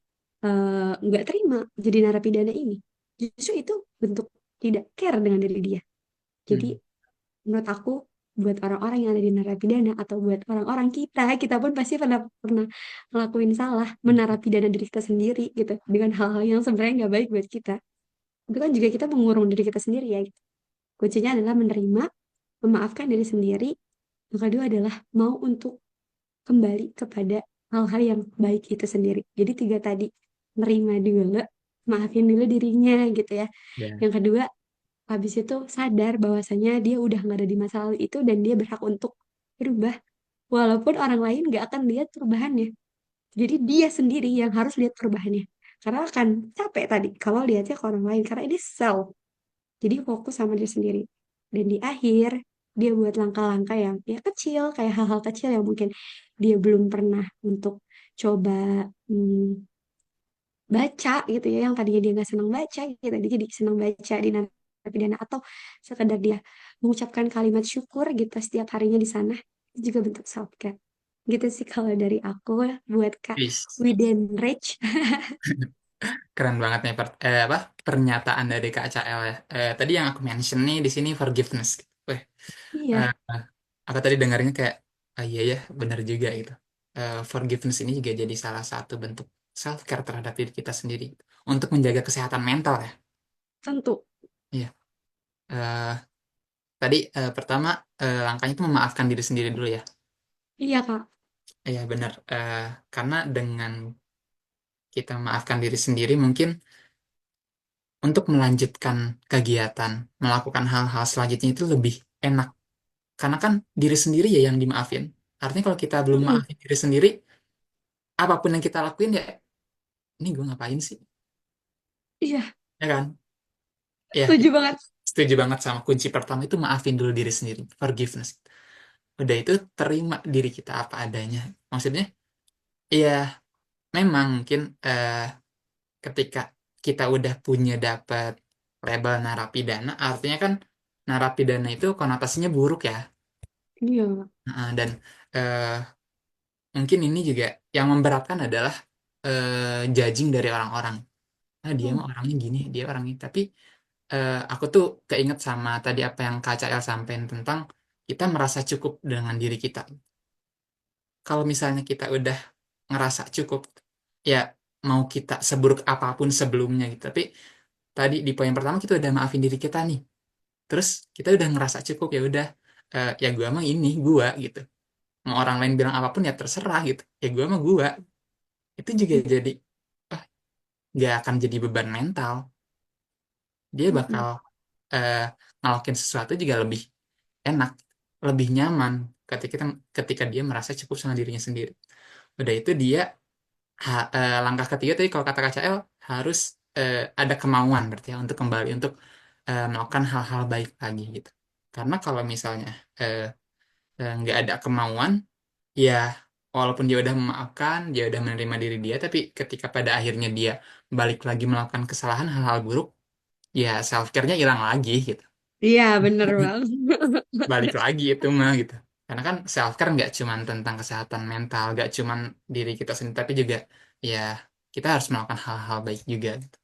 nggak terima jadi narapidana ini? Justru itu bentuk tidak care dengan diri dia. Jadi Hmm. menurut aku, buat orang-orang yang ada di narapidana atau buat orang-orang kita, kita pun pasti pernah pernah ngelakuin salah, menarapidana diri kita sendiri gitu dengan hal-hal yang sebenarnya nggak baik buat kita. Itu kan juga kita mengurung diri kita sendiri ya. Gitu. Kuncinya adalah menerima, memaafkan diri sendiri. Yang kedua adalah mau untuk kembali kepada hal-hal yang baik itu sendiri. Jadi tiga tadi, nerima dulu, maafin dulu dirinya gitu ya. Ya. Yang kedua, habis itu sadar bahwasanya dia udah nggak ada di masa lalu itu dan dia berhak untuk berubah. Walaupun orang lain nggak akan lihat perubahannya. Jadi dia sendiri yang harus lihat perubahannya. Karena akan capek tadi kalau lihatnya ke orang lain. Karena ini self. Jadi fokus sama dia sendiri. Dan di akhir, dia buat langkah-langkah yang ya kecil, kayak hal-hal kecil yang mungkin dia belum pernah untuk coba hmm, baca gitu ya, yang tadinya dia nggak senang baca gitu, dia jadi senang baca di narapidana atau sekedar dia mengucapkan kalimat syukur gitu setiap harinya di sana, itu juga bentuk self care. Gitu sih kalau dari aku buat Kak Wis. Widen Rich. Keren banget nih apa pernyataan dari Kak CL ya. Tadi yang aku mention nih di sini forgiveness. Weh, eh, Iya, aku tadi dengarnya kayak, ah iya ya, benar juga gitu. Forgiveness ini juga jadi salah satu bentuk self care terhadap diri kita sendiri untuk menjaga kesehatan mental ya. tentu. Iya. Eh, Tadi pertama langkahnya itu memaafkan diri sendiri dulu ya. Iya Kak, Iya benar. Karena dengan kita memaafkan diri sendiri mungkin untuk melanjutkan kegiatan, melakukan hal-hal selanjutnya itu lebih enak. Karena kan diri sendiri ya yang dimaafin. Artinya kalau kita belum mm, maafin diri sendiri, apapun yang kita lakuin ya, ini gue ngapain sih? iya, Ya kan? Ya, setuju banget. setuju banget sama kunci pertama itu maafin dulu diri sendiri, forgiveness. Udah itu terima diri kita apa adanya. Maksudnya, ya memang mungkin ketika kita udah punya dapat label narapidana, artinya kan narapidana itu konotasinya buruk ya. Iya, Dan eh, mungkin ini juga yang memberatkan adalah judging dari orang-orang. Ah, dia mm, mah orangnya gini, dia orang ini. Tapi aku tuh keinget sama tadi apa yang KCL sampaikan tentang kita merasa cukup dengan diri kita. Kalau misalnya kita udah ngerasa cukup, ya mau kita seburuk apapun sebelumnya gitu. Tapi tadi di poin pertama kita udah maafin diri kita nih. Terus kita udah ngerasa cukup ya udah, ya gua mah ini gua gitu. Mau orang lain bilang apapun ya terserah gitu. Ya gua mah gua. Itu juga jadi ah, gak akan jadi beban mental. Dia mm, bakal mm, eh, ngelakuin sesuatu juga lebih enak, lebih nyaman ketika ketika dia merasa cukup sama dirinya sendiri. Udah itu dia langkah ketiga tadi kalau kata KCL harus ada kemauan berarti ya untuk kembali untuk melakukan hal-hal baik lagi gitu. Karena kalau misalnya nggak ada kemauan, ya walaupun dia udah memaafkan, dia udah menerima diri dia, tapi ketika pada akhirnya dia balik lagi melakukan kesalahan, hal-hal buruk, ya self care-nya hilang lagi gitu. Iya, bener bang. Balik lagi itu mah gitu. Karena kan self care nggak cuman tentang kesehatan mental, nggak cuman diri kita sendiri, tapi juga ya kita harus melakukan hal-hal baik juga gitu.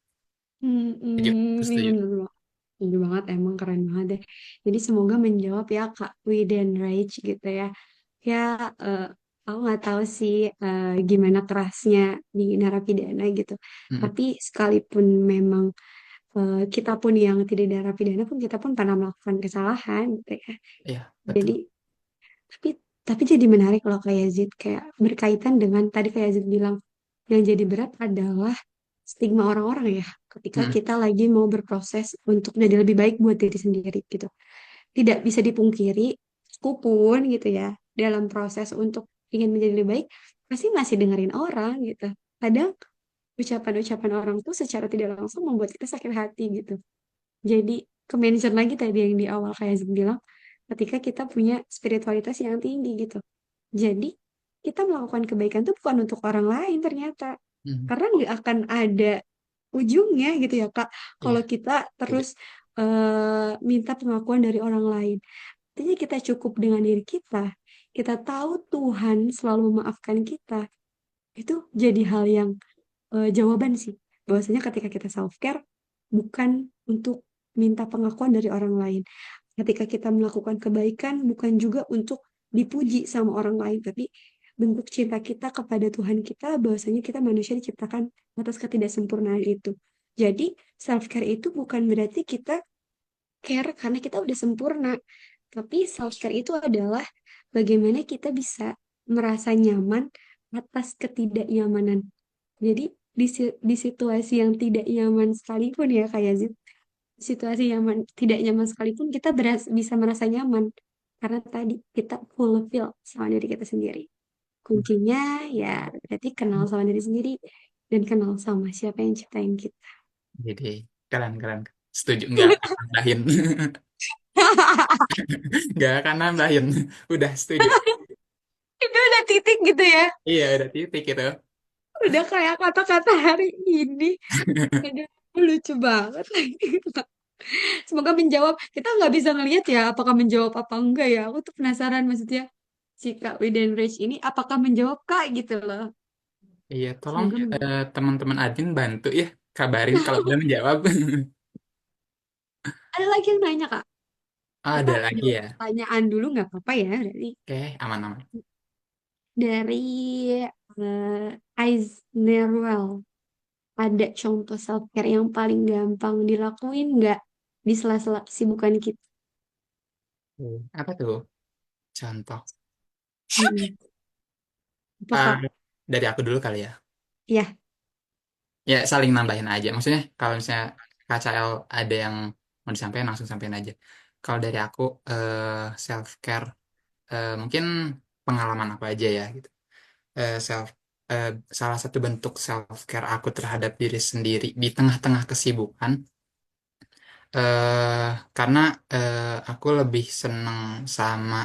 Setuju, aku Iya setuju. bener banget. Setuju banget, emang keren banget deh. Jadi semoga menjawab ya Kak Widen Rage gitu ya. Ya, eh, aku nggak tahu sih gimana kerasnya di narapidana gitu. Mm-mm. Tapi sekalipun memang kita pun yang tidak narapidana pun kita pun pernah melakukan kesalahan gitu ya. Iya, Jadi betul. tapi tapi jadi menarik loh kayak Yazid, kayak berkaitan dengan tadi kayak Yazid bilang yang jadi berat adalah stigma orang-orang ya ketika Mm-mm. kita lagi mau berproses untuk jadi lebih baik buat diri sendiri gitu. Tidak bisa dipungkiri, aku pun gitu ya dalam proses untuk ingin menjadi lebih baik pasti masih dengerin orang gitu. Kadang ucapan-ucapan orang tuh secara tidak langsung membuat kita sakit hati gitu. Jadi ke-mention lagi tadi yang di awal kayak Zim bilang, ketika kita punya spiritualitas yang tinggi gitu. Jadi kita melakukan kebaikan itu bukan untuk orang lain ternyata. Mm. Karena nggak akan ada ujungnya gitu ya Kak. Iya, Kalau kita setuju. terus minta pengakuan dari orang lain. Artinya kita cukup dengan diri kita. Kita tahu Tuhan selalu memaafkan kita. Itu jadi hal yang jawaban sih. Bahwasanya ketika kita self care bukan untuk minta pengakuan dari orang lain. Ketika kita melakukan kebaikan bukan juga untuk dipuji sama orang lain, tapi bentuk cinta kita kepada Tuhan kita bahwasanya kita manusia diciptakan atas ketidaksempurnaan itu. Jadi self care itu bukan berarti kita care karena kita udah sempurna, tapi self care itu adalah bagaimana kita bisa merasa nyaman atas ketidaknyamanan. Jadi di situasi yang tidak nyaman sekalipun ya kayak Zid, situasi nyaman tidak nyaman sekalipun kita bisa merasa nyaman karena tadi kita fulfill sama diri kita sendiri. Kuncinya ya berarti kenal sama diri sendiri dan kenal sama siapa yang ciptain kita. Jadi keren keren. Setuju, nggak akan nambahin. Nggak akan nambahin. Udah setuju. Itu udah titik gitu ya. Iya, udah titik itu. Udah kayak kata-kata hari ini. Aduh, lucu banget. Semoga menjawab. Kita nggak bisa ngelihat ya apakah menjawab apa enggak ya. Aku tuh penasaran maksudnya si Kak Widen Rich ini apakah menjawab Kak gitu loh. Iya, tolong Semoga menjawab. teman-teman admin bantu ya, kabarin kalau udah menjawab. Ada lagi yang nanya Kak. Kita Ada lagi jawab ya. pertanyaan dulu nggak apa-apa ya. Oke, aman-aman. Dari Aiznerwell. Ada contoh self care yang paling gampang dilakuin nggak di sela-sela kesibukan kita? Apa tuh? Contoh. Hmm. Apa Ah, Kak? dari aku dulu kali ya. Ya. Ya, saling nambahin aja. Maksudnya, kalau misalnya KCL ada yang mau disampaikan, langsung sampaikan aja. Kalau dari aku, self-care, mungkin pengalaman aku aja ya, gitu. Eh, self, eh, Salah satu bentuk self-care aku terhadap diri sendiri di tengah-tengah kesibukan, karena aku lebih seneng sama,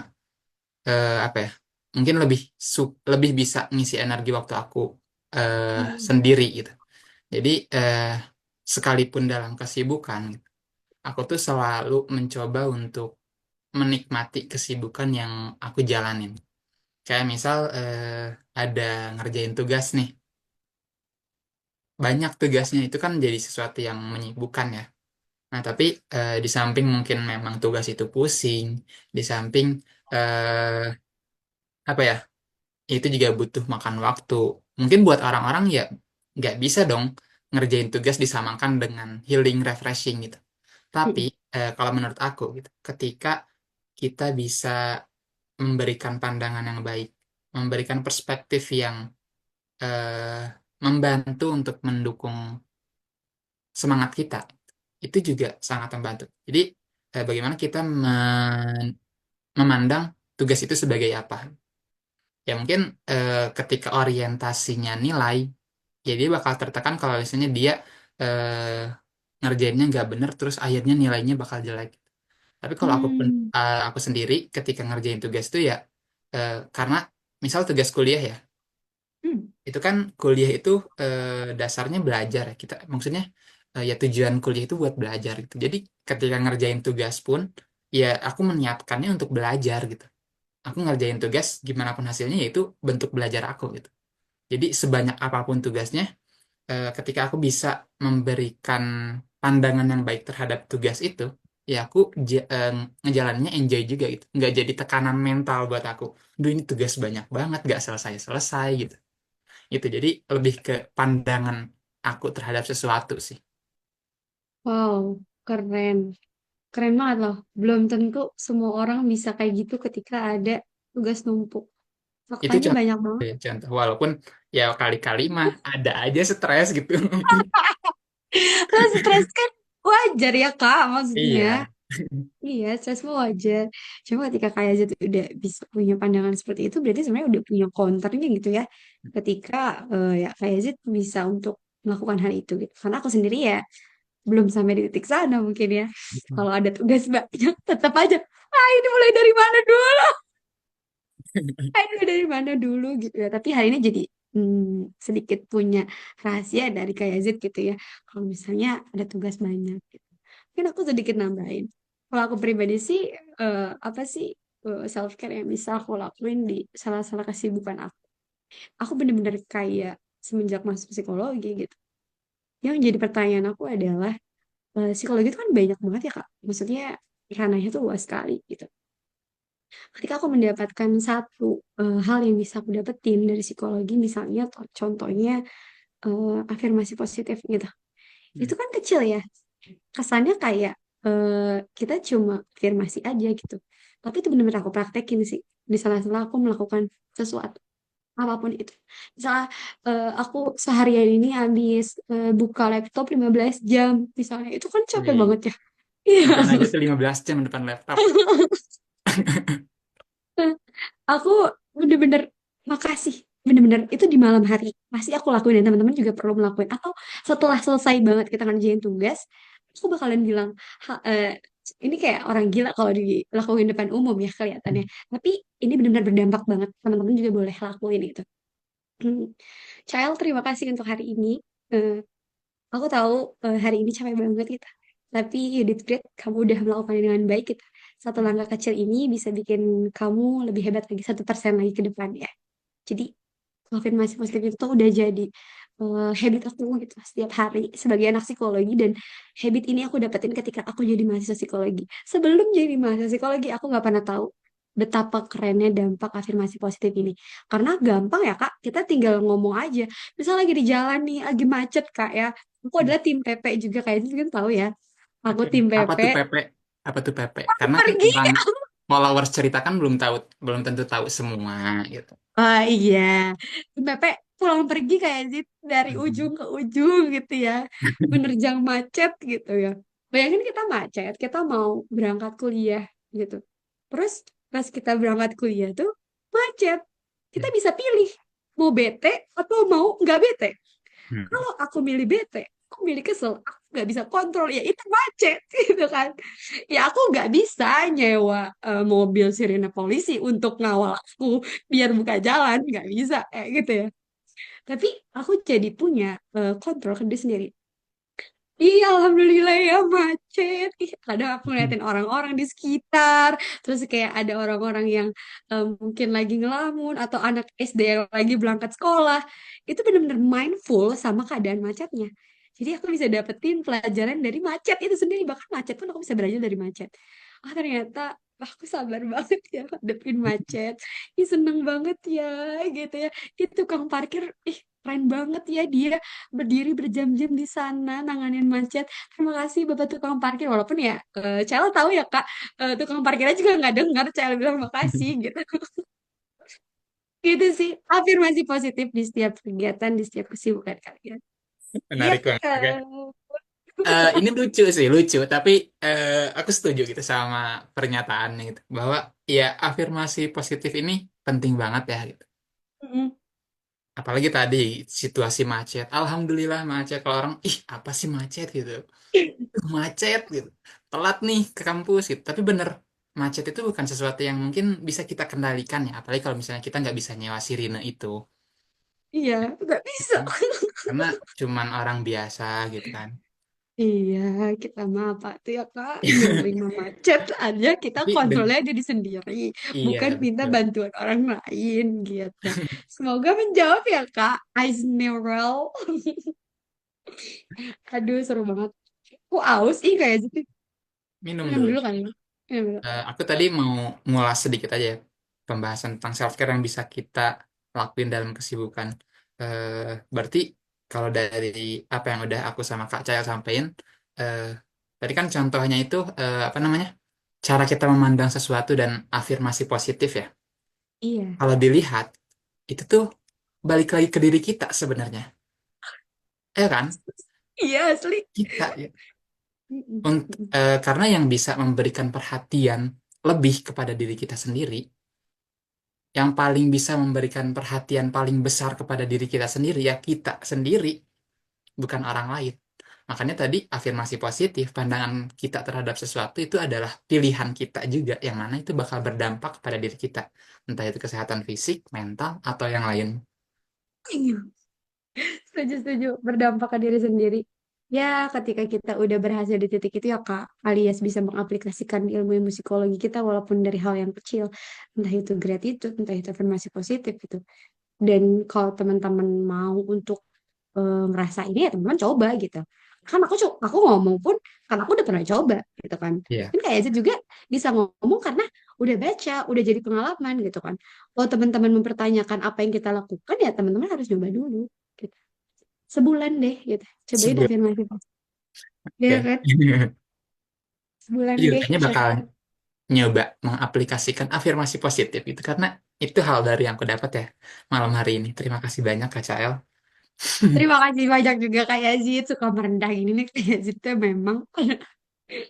apa ya, mungkin lebih bisa ngisi energi waktu aku Hmm. sendiri gitu. Jadi sekalipun dalam kesibukan, gitu, aku tuh selalu mencoba untuk menikmati kesibukan yang aku jalanin. Kayak misal ada ngerjain tugas nih, banyak tugasnya itu kan jadi sesuatu yang menyibukkan ya. Nah, tapi di samping mungkin memang tugas itu pusing, di samping eh, apa ya, itu juga butuh makan waktu. Mungkin buat orang-orang ya nggak bisa dong ngerjain tugas disamakan dengan healing, refreshing gitu. Tapi Hmm. kalau menurut aku gitu, ketika kita bisa memberikan pandangan yang baik, memberikan perspektif yang eh, membantu untuk mendukung semangat kita, itu juga sangat membantu. Jadi bagaimana kita memandang tugas itu sebagai apa? Ya mungkin ketika orientasinya nilai, ya dia bakal tertekan kalau misalnya dia ngerjainnya nggak bener, terus akhirnya nilainya bakal jelek. Tapi kalau Hmm. aku sendiri ketika ngerjain tugas itu ya karena misal tugas kuliah ya, Hmm. itu kan kuliah itu dasarnya belajar ya. Kita maksudnya ya tujuan kuliah itu buat belajar gitu. Jadi ketika ngerjain tugas pun ya aku menyiapkannya untuk belajar gitu. Aku ngerjain tugas gimana pun hasilnya yaitu bentuk belajar aku gitu. Jadi sebanyak apapun tugasnya, ketika aku bisa memberikan pandangan yang baik terhadap tugas itu, ya aku ngejalaninnya enjoy juga gitu. Nggak jadi tekanan mental buat aku. Duh ini tugas banyak banget, nggak selesai-selesai gitu. Itu jadi lebih ke pandangan aku terhadap sesuatu sih. Wow, keren. Keren banget loh. Belum tentu semua orang bisa kayak gitu ketika ada tugas numpuk. Itu Faktanya contoh, banyak banget. ya, contoh. Walaupun ya kali-kali mah ada aja stres gitu. Lo stres kan wajar ya Kak, maksudnya. Iya. Iya, stres mah wajar. Cuma ketika kayak Zat udah bisa punya pandangan seperti itu, berarti sebenarnya udah punya counternya gitu ya. Ketika ya kayak Zat bisa untuk melakukan hal itu gitu. Karena aku sendiri ya belum sampai di titik sana mungkin ya. Kalau ada tugas banyak, tetap aja. Ah, ini mulai dari mana dulu? Ah, ini mulai dari mana dulu gitu ya. Tapi hari ini jadi sedikit punya rahasia dari kayak Zat gitu ya. Kalau misalnya ada tugas banyak gitu. Mungkin aku sedikit nambahin. Kalau aku pribadi sih, apa sih self care yang bisa aku lakuin di salah-salah kesibukan aku. Aku bener-bener kayak semenjak masuk psikologi gitu. Yang jadi pertanyaan aku adalah, psikologi itu kan banyak banget ya Kak. Maksudnya ranahnya tuh luas sekali gitu. Ketika aku mendapatkan satu hal yang bisa aku dapetin dari psikologi, misalnya contohnya afirmasi positif gitu. Itu kan kecil ya, kesannya kayak kita cuma afirmasi aja gitu. Tapi itu benar-benar aku praktekin sih. Di salah-salah aku melakukan sesuatu, apapun itu. Misalnya aku seharian ini habis buka laptop 15 jam, misalnya. Itu kan capek Nih, banget ya. Iya. ngapain aja tuh 15 jam depan laptop. Aku bener-bener makasih. Bener-bener itu di malam hari. Pasti aku lakuin dan teman-teman juga perlu melakuin. Atau setelah selesai banget kita ngerjain tugas, aku bakalan bilang, ini kayak orang gila kalau dilakuin depan umum ya kelihatannya. Tapi ini benar-benar berdampak banget. Teman-teman juga boleh lakuin itu. Hmm. Child, terima kasih untuk hari ini. Eh, aku tahu hari ini capek banget kita. Tapi you did great. Kamu udah melakukannya dengan baik kita. Satu langkah kecil ini bisa bikin kamu lebih hebat lagi 1% lagi ke depan ya. Jadi afirmasi positif itu tuh udah jadi habit aku gitu setiap hari sebagai anak psikologi, dan habit ini aku dapetin ketika aku jadi mahasiswa psikologi. Sebelum jadi mahasiswa psikologi aku nggak pernah tahu betapa kerennya dampak afirmasi positif ini. Karena gampang ya Kak, kita tinggal ngomong aja. Misal lagi di jalan nih, lagi macet Kak ya. Aku adalah tim PP juga kayak itu kan tahu ya. Aku Oke. tim Apa PP. tuh PP? Apa tuh PP? Karena kan Pergi. orang followers cerita kan belum tentu tahu semua gitu. Ah iya, Pepe pulang pergi kayak gitu dari ujung Mhm. ke ujung gitu ya, menerjang macet gitu ya. Bayangin kita macet, kita mau berangkat kuliah gitu. Terus pas kita berangkat kuliah tuh macet, kita bisa pilih mau bete atau mau nggak bete. Hmm. Kalau aku milih bete, aku milih kesel, aku nggak bisa kontrol ya itu macet gitu kan. Ya aku nggak bisa nyewa mobil sirine polisi untuk ngawal aku biar buka jalan, nggak bisa kayak gitu ya. Tapi aku jadi punya kontrol ke diri sendiri. Iya, alhamdulillah ya macet. Ih, kadang aku ngeliatin orang-orang di sekitar, terus kayak ada orang-orang yang mungkin lagi ngelamun atau anak SD yang lagi berangkat sekolah. Itu benar-benar mindful sama keadaan macetnya. Jadi aku bisa dapetin pelajaran dari macet itu sendiri. Bahkan macet pun aku bisa belajar dari macet. Ah, ternyata aku sabar banget ya hadepin macet. Ih, seneng banget ya gitu ya. Itu tukang parkir, ih keren banget ya dia berdiri berjam-jam di sana nanganin macet. Terima kasih Bapak tukang parkir. Walaupun ya, Cel tahu ya Kak, tukang parkirnya juga nggak dengar Cel bilang makasih gitu. Gitu sih, afirmasi positif di setiap kegiatan, di setiap kesibukan kalian. Iya Menarik banget. Oke. kan? Ini lucu sih, lucu. Tapi aku setuju gitu sama pernyataannya gitu. Bahwa ya afirmasi positif ini penting banget ya gitu. Mm-mm. Apalagi tadi situasi macet. Alhamdulillah macet. Kalau orang, ih apa sih macet gitu. Macet gitu. telat nih ke kampus gitu. Tapi bener, macet itu bukan sesuatu yang mungkin bisa kita kendalikan ya. Apalagi kalau misalnya kita nggak bisa nyewa sirine itu. Iya, nggak Ya bisa. kan? Karena cuman orang biasa gitu kan. Iya, kita mah apa tuh ya Kak, menerima macet aja kita Tapi kontrolnya diri sendiri, bukan iya minta betul. bantuan orang lain gitu. Semoga menjawab ya Kak, Aisnurel. Aduh, seru banget. Aku aus ih kayak gitu. Minum Minum dulu. dulu kan. Minum dulu. Aku tadi mau ngulas sedikit aja ya, pembahasan tentang self care yang bisa kita lakuin dalam kesibukan. Eh, Berarti kalau dari apa yang udah aku sama Kak Caya sampaikan, eh, tadi kan contohnya itu apa namanya, cara kita memandang sesuatu dan afirmasi positif ya. Iya. Kalau dilihat itu tuh balik lagi ke diri kita sebenarnya, ya kan? Iya asli. Kita ya. Mm-mm. Karena yang bisa memberikan perhatian lebih kepada diri kita sendiri, yang paling bisa memberikan perhatian paling besar kepada diri kita sendiri ya kita sendiri, bukan orang lain. Makanya tadi afirmasi positif, pandangan kita terhadap sesuatu itu adalah pilihan kita juga, yang mana itu bakal berdampak kepada diri kita. Entah itu kesehatan fisik, mental, atau yang lain. Iya. Setuju, setuju. Berdampak ke diri sendiri. Ya, ketika kita udah berhasil di titik itu ya Kak, alias bisa mengaplikasikan ilmu-ilmu psikologi kita walaupun dari hal yang kecil. Entah itu gratitude, entah itu afirmasi positif gitu. Dan kalau teman-teman mau untuk ngerasa ini ya teman-teman coba gitu. Kan aku ngomong pun karena aku udah pernah coba gitu kan. Iya, Kan kayak Zed juga bisa ngomong karena udah baca, udah jadi pengalaman gitu kan. Kalau teman-teman mempertanyakan apa yang kita lakukan ya teman-teman harus coba dulu gitu. Sebulan deh gitu. Cobain sebuah. afirmasi positif. Ya Oke. kan? Sebulan Iya, deh. kayaknya bakal nyoba mengaplikasikan afirmasi positif itu karena itu hal dari yang aku dapat ya malam hari ini. Terima kasih banyak Kak Cael. Terima kasih banyak juga Kak Yazid suka merendah ini nih Kak Yazid tuh memang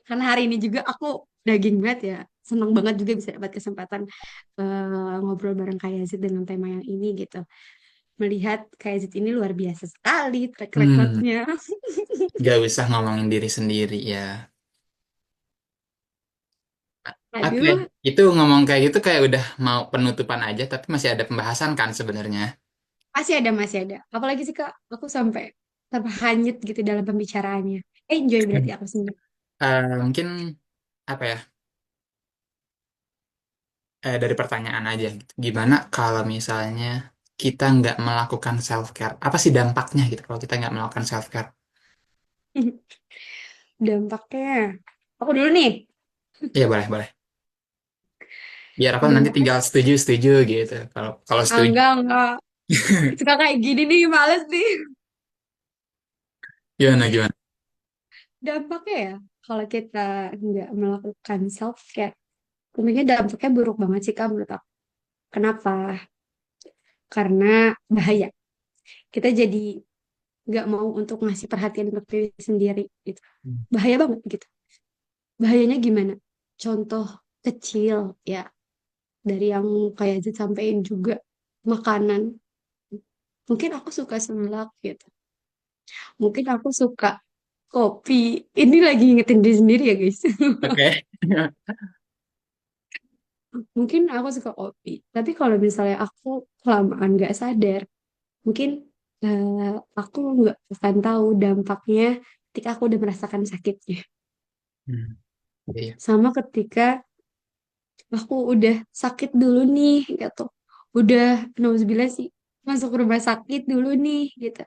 karena hari ini juga aku daging banget ya. Senang banget juga bisa dapat kesempatan ngobrol bareng Kak Yazid dengan tema yang ini gitu. Melihat Kak Yazid ini luar biasa sekali track Hmm, recordnya. gak usah ngomongin diri sendiri ya. Oke, Aduh, itu ngomong kayak gitu kayak udah mau penutupan aja, tapi masih ada pembahasan kan sebenarnya. masih ada, masih ada. Apalagi sih Kak, aku sampai terhanyut gitu dalam pembicaraannya. Enjoy berarti aku sendiri. Mungkin apa ya, dari pertanyaan aja gitu. Gimana kalau misalnya kita nggak melakukan self care? Apa sih dampaknya gitu kalau kita nggak melakukan self care? Dampaknya, aku dulu nih. Iya boleh boleh. Biar aku nanti Dampaknya, tinggal setuju setuju gitu. Kalau kalau setuju, enggak. Suka kayak gini nih, males nih. gimana gimana? Dampaknya ya, kalau kita nggak melakukan self care, tentunya dampaknya buruk banget sih Kak menurut aku. Kenapa? Karena bahaya. Kita jadi nggak mau untuk ngasih perhatian untuk diri sendiri gitu. Bahaya banget gitu. Bahayanya gimana? Contoh kecil ya, dari yang kayak Zid sampein juga makanan. Mungkin aku suka seblak gitu. Mungkin aku suka kopi. Ini lagi ngingetin diri sendiri ya guys. Oke. Mungkin aku suka kopi. Tapi kalau misalnya aku kelamaan nggak sadar, mungkin aku nggak akan tahu dampaknya ketika aku udah merasakan sakitnya. Hmm, iya. Sama ketika aku udah sakit dulu nih, gitu. Udah, nauzubillah sih, masuk rumah sakit dulu nih, gitu.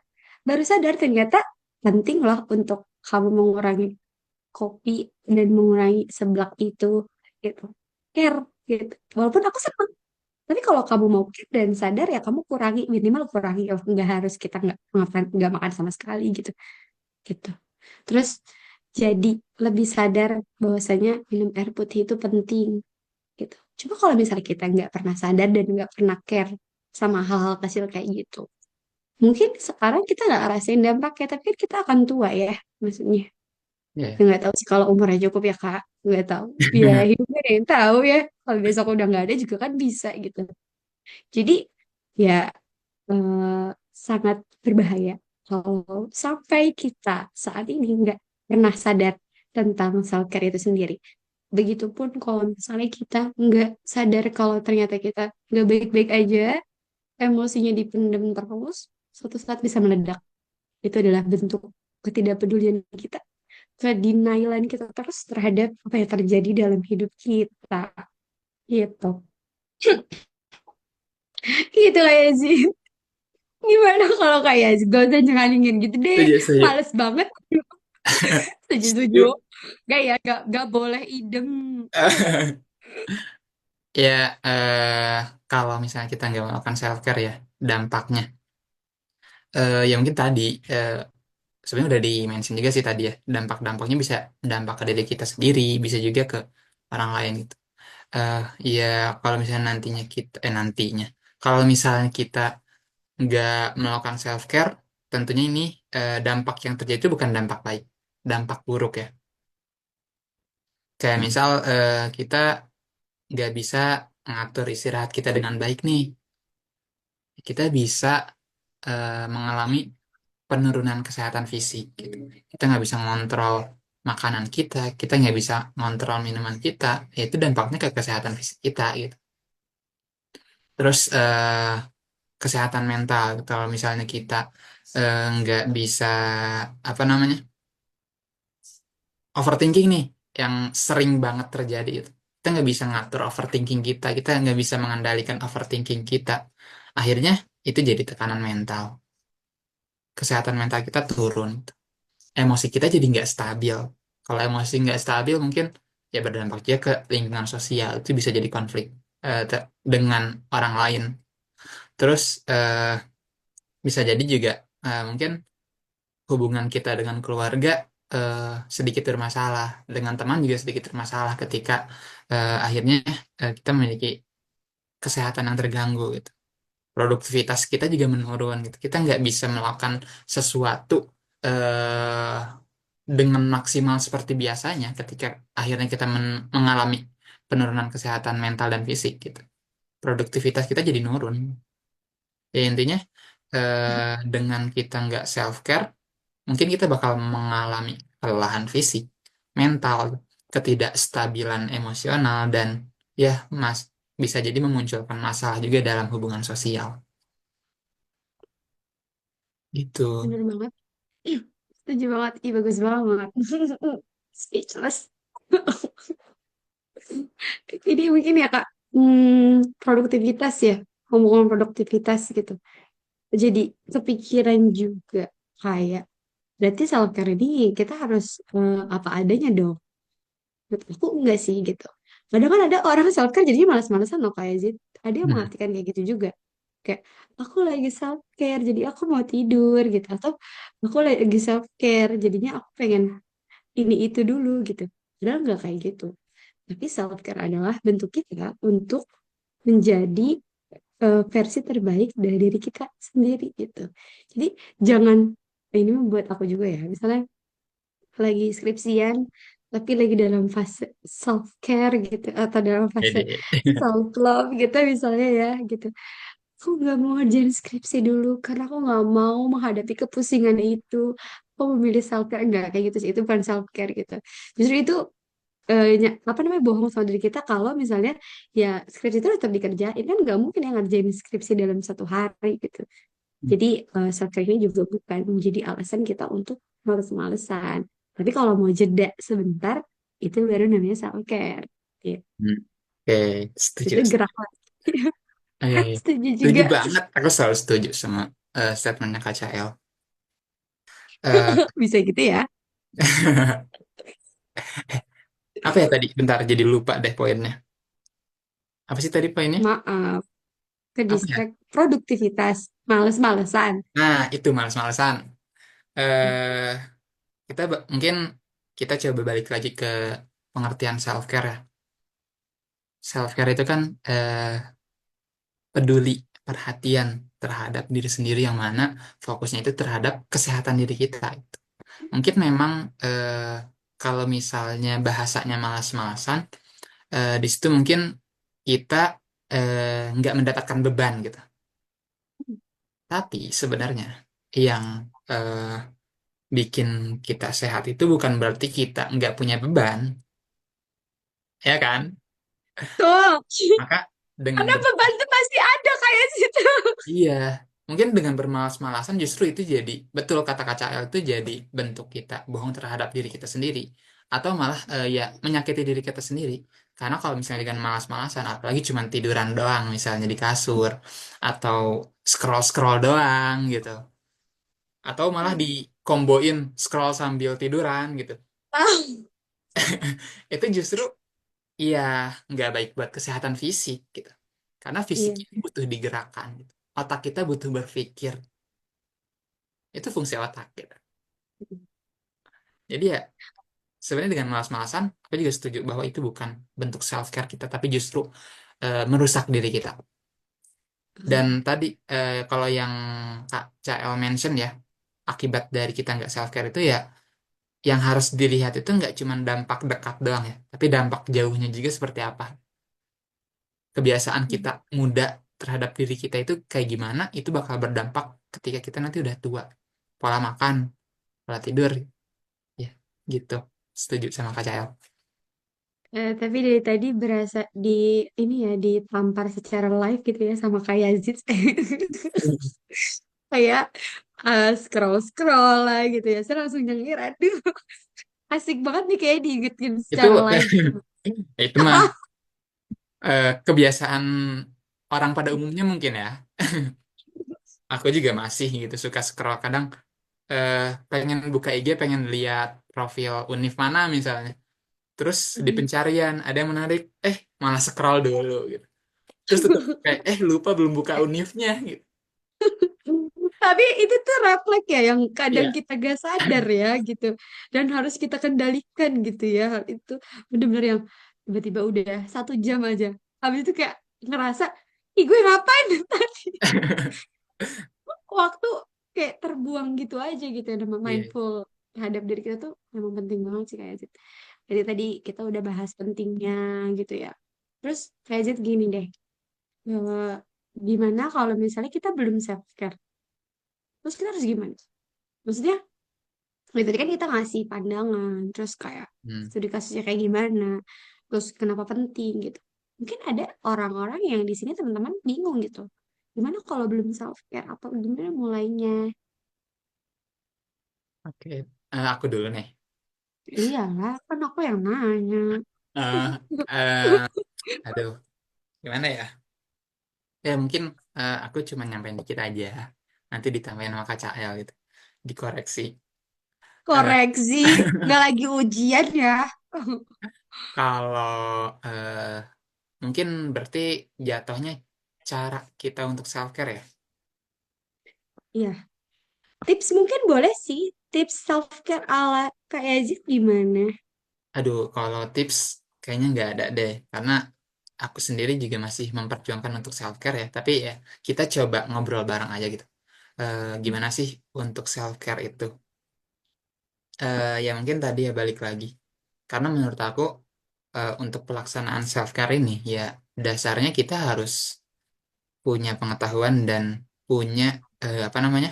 Baru sadar ternyata penting loh untuk kamu mengurangi kopi dan mengurangi seblak itu, gitu. Care, gitu. Walaupun aku senang. Tapi kalau kamu mau care dan sadar ya kamu kurangi, minimal kurangi. Oh, nggak harus kita nggak makan sama sekali gitu. Gitu. Terus jadi lebih sadar bahwasanya minum air putih itu penting gitu. Coba kalau misalnya kita nggak pernah sadar dan nggak pernah care sama hal-hal kecil kayak gitu, mungkin sekarang kita nggak ngerasain dampaknya, tapi kan kita akan tua ya, maksudnya. Iya. Ya, nggak tahu sih kalau umurnya cukup ya Kak, nggak tahu. Ya hidupnya ada yang tahu ya. Kalau besok udah nggak ada juga kan bisa gitu. Jadi ya eh, sangat berbahaya kalau sampai kita saat ini nggak pernah sadar tentang self care itu sendiri. Begitupun kalau misalnya kita nggak sadar kalau ternyata kita nggak baik-baik aja, emosinya dipendam terus, suatu saat bisa meledak. Itu adalah bentuk ketidakpedulian kita, kedenialan kita terus terhadap apa yang terjadi dalam hidup kita. Gitu. Gitu ya sih. Gimana kalau kayak sih? Gak usah nyengangin gitu deh. Setuju, setuju. Males banget. Setuju-setuju. Setuju. Gak ya, gak boleh idem. Ya, kalau misalnya kita nggak melakukan self care ya, dampaknya. Ya mungkin tadi, eh, sebenarnya udah di-mention juga sih tadi ya, dampak-dampaknya bisa dampak ke diri kita sendiri, bisa juga ke orang lain gitu. Eh ya, kalau misalnya nantinya, kalau misalnya kita nggak melakukan self care, tentunya ini dampak yang terjadi itu bukan dampak baik, dampak buruk ya. Kayak misal kita nggak bisa ngatur istirahat kita dengan baik nih, kita bisa mengalami penurunan kesehatan fisik gitu. Kita nggak bisa ngontrol makanan kita nggak bisa ngontrol minuman kita, ya itu dampaknya ke kesehatan fisik kita gitu. Terus kesehatan mental, kalau misalnya kita nggak bisa apa namanya overthinking nih, yang sering banget terjadi itu. Kita nggak bisa ngatur overthinking kita nggak bisa mengendalikan overthinking kita. Akhirnya itu jadi tekanan mental. Kesehatan mental kita turun. Emosi kita jadi nggak stabil. Kalau emosi nggak stabil mungkin ya berdampak juga ke lingkungan sosial. Itu bisa jadi konflik dengan orang lain. Terus bisa jadi juga mungkin hubungan kita dengan keluarga eh, sedikit bermasalah, dengan teman juga sedikit bermasalah ketika akhirnya kita memiliki kesehatan yang terganggu gitu. Produktivitas kita juga menurun gitu. Kita nggak bisa melakukan sesuatu eh, dengan maksimal seperti biasanya ketika akhirnya kita mengalami penurunan kesehatan mental dan fisik gitu. Produktivitas kita jadi nurun. Ya intinya dengan kita nggak self care, mungkin kita bakal mengalami kelelahan fisik, mental, ketidakstabilan emosional, dan ya mas bisa jadi memunculkan masalah juga dalam hubungan sosial. Gitu. Bener banget. Setuju banget. Ih, bagus banget. Speechless. Ini mungkin ya Kak, produktivitas ya, ngomong produktivitas gitu. Jadi kepikiran juga kayak, berarti self care ini kita harus apa adanya dong. Menurut aku enggak sih gitu. Kadang kan ada orang self care jadinya malas-malasan loh kayak Zid. Ada yang Hmm. mengartikan kayak gitu juga. Kayak aku lagi self care jadi aku mau tidur gitu. Atau aku lagi self care jadinya aku pengen ini itu dulu gitu. Padahal nggak kayak gitu. Tapi self care adalah bentuk kita untuk menjadi versi terbaik dari diri kita sendiri gitu. Jadi jangan ini membuat aku juga ya. Misalnya lagi skripsian tapi lagi dalam fase self care gitu atau dalam fase Pede. self love gitu misalnya ya gitu. Aku nggak mau ngerjain skripsi dulu karena aku nggak mau menghadapi kepusingan itu. Aku memilih self care enggak kayak gitu sih, itu bukan self care gitu. Justru itu apa namanya bohong sama diri kita kalau misalnya ya skripsi itu tetap dikerjain kan nggak mungkin yang ngerjain skripsi dalam satu hari gitu. Jadi self care ini juga bukan menjadi alasan kita untuk males-malesan. Tapi kalau mau jeda sebentar itu baru namanya self care. Gitu. Hmm. Oke, setuju. Itu gerak lagi. Iya, iya. Setuju Setuju juga. banget. Aku selalu setuju sama statementnya KCL. Eh, Bisa gitu ya. apa ya tadi? Bentar, jadi lupa deh poinnya. Apa sih tadi poinnya? Maaf, ke Apa ya? distract produktivitas, males-malesan. Nah, itu males-malesan. Eh, mungkin kita coba balik lagi ke pengertian self care ya. Self care itu kan peduli, perhatian terhadap diri sendiri yang mana fokusnya itu terhadap kesehatan diri kita. Mungkin memang kalau misalnya bahasanya malas-malasan, di situ mungkin kita nggak mendapatkan beban gitu. Tapi sebenarnya yang bikin kita sehat itu bukan berarti kita nggak punya beban, ya kan? Tuh, Maka dengan karena beban tuh pasti ada kayak situ. iya, mungkin dengan bermalas-malasan justru itu jadi, betul kata Kak L itu jadi bentuk kita bohong terhadap diri kita sendiri. Atau malah ya menyakiti diri kita sendiri. Karena kalau misalnya dengan malas-malasan, apalagi cuma tiduran doang misalnya di kasur, atau scroll-scroll doang gitu. Atau malah dikomboin scroll sambil tiduran gitu. Ah, Itu justru ya nggak baik buat kesehatan fisik gitu. Karena fisik iya. itu butuh digerakkan gitu. Otak kita butuh berpikir. Itu fungsi otak gitu. Jadi ya sebenarnya dengan malas-malasan, aku juga setuju bahwa itu bukan bentuk self care kita, tapi justru merusak diri kita. Dan tadi kalau yang Kak CL mention ya, akibat dari kita nggak self care itu ya, yang harus dilihat itu nggak cuma dampak dekat doang ya, tapi dampak jauhnya juga seperti apa. Kebiasaan kita muda terhadap diri kita itu kayak gimana, itu bakal berdampak ketika kita nanti udah tua. Pola makan, pola tidur, ya gitu. Setuju sama Kak CL. Tapi dari tadi berasa di ini ya ditampar secara live gitu ya sama kayak Zid. Kayak scroll scroll lah gitu ya. Saya langsung nyengir, aduh, asik banget nih kayak diingetin Itu secara live gitu. itu mah kebiasaan orang pada umumnya mungkin ya. Aku juga masih gitu suka scroll kadang eh, pengen buka IG pengen lihat profil univ mana misalnya. Terus di pencarian ada yang menarik, malah scroll dulu gitu. Terus tetap kayak lupa belum buka univnya gitu. Tapi itu tuh refleks ya yang kadang Iya. kita gak sadar ya gitu. Dan harus kita kendalikan gitu ya. Hal itu bener-bener yang tiba-tiba udah 1 jam aja. Habis itu kayak ngerasa, ih gue ngapain tadi? Waktu kayak terbuang gitu aja gitu ya. Dan Iya. mindful terhadap diri kita tuh memang penting banget sih kayak Zid. Jadi tadi kita udah bahas pentingnya gitu ya. Terus kayak Zid gini deh. eh, Gimana kalau misalnya kita belum self care? Terus kita harus gimana? Maksudnya dari tadi kan kita ngasih pandangan, terus kayak Hmm. studi kasusnya kayak gimana, terus kenapa penting gitu. Mungkin ada orang-orang yang di sini teman-teman bingung gitu. Gimana kalau belum self care atau gimana mulainya? Oke. Aku dulu nih. Iyalah, kan aku yang nanya. Eh, eh, aduh, gimana ya? Ya mungkin aku cuma nyampein dikit aja. Nanti ditambahin sama Kak Cael gitu. Dikoreksi. Eh, Koreksi, nggak lagi ujian ya. kalau mungkin berarti jatuhnya cara kita untuk self care ya. Iya, tips mungkin boleh sih. Tips self care ala Kak Yazid gimana? Aduh, kalau tips kayaknya nggak ada deh. Karena aku sendiri juga masih memperjuangkan untuk self care ya. Tapi ya kita coba ngobrol bareng aja gitu. Gimana sih untuk self care itu? Ya mungkin tadi ya balik lagi. Karena menurut aku untuk pelaksanaan self care ini ya dasarnya kita harus punya pengetahuan dan punya apa namanya?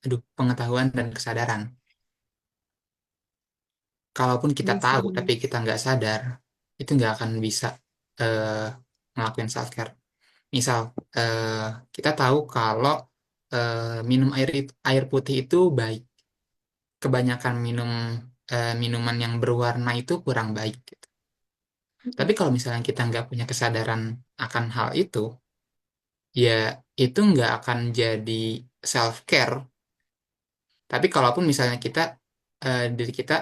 Aduh, pengetahuan dan kesadaran. Kalaupun kita Iya sih, tahu bener. tapi kita nggak sadar, itu nggak akan bisa eh, ngelakuin self care. Misal eh, kita tahu kalau minum air putih itu baik. Kebanyakan minum minuman yang berwarna itu kurang baik, gitu. Tapi kalau misalnya kita nggak punya kesadaran akan hal itu, ya itu nggak akan jadi self care. Tapi kalaupun misalnya kita diri kita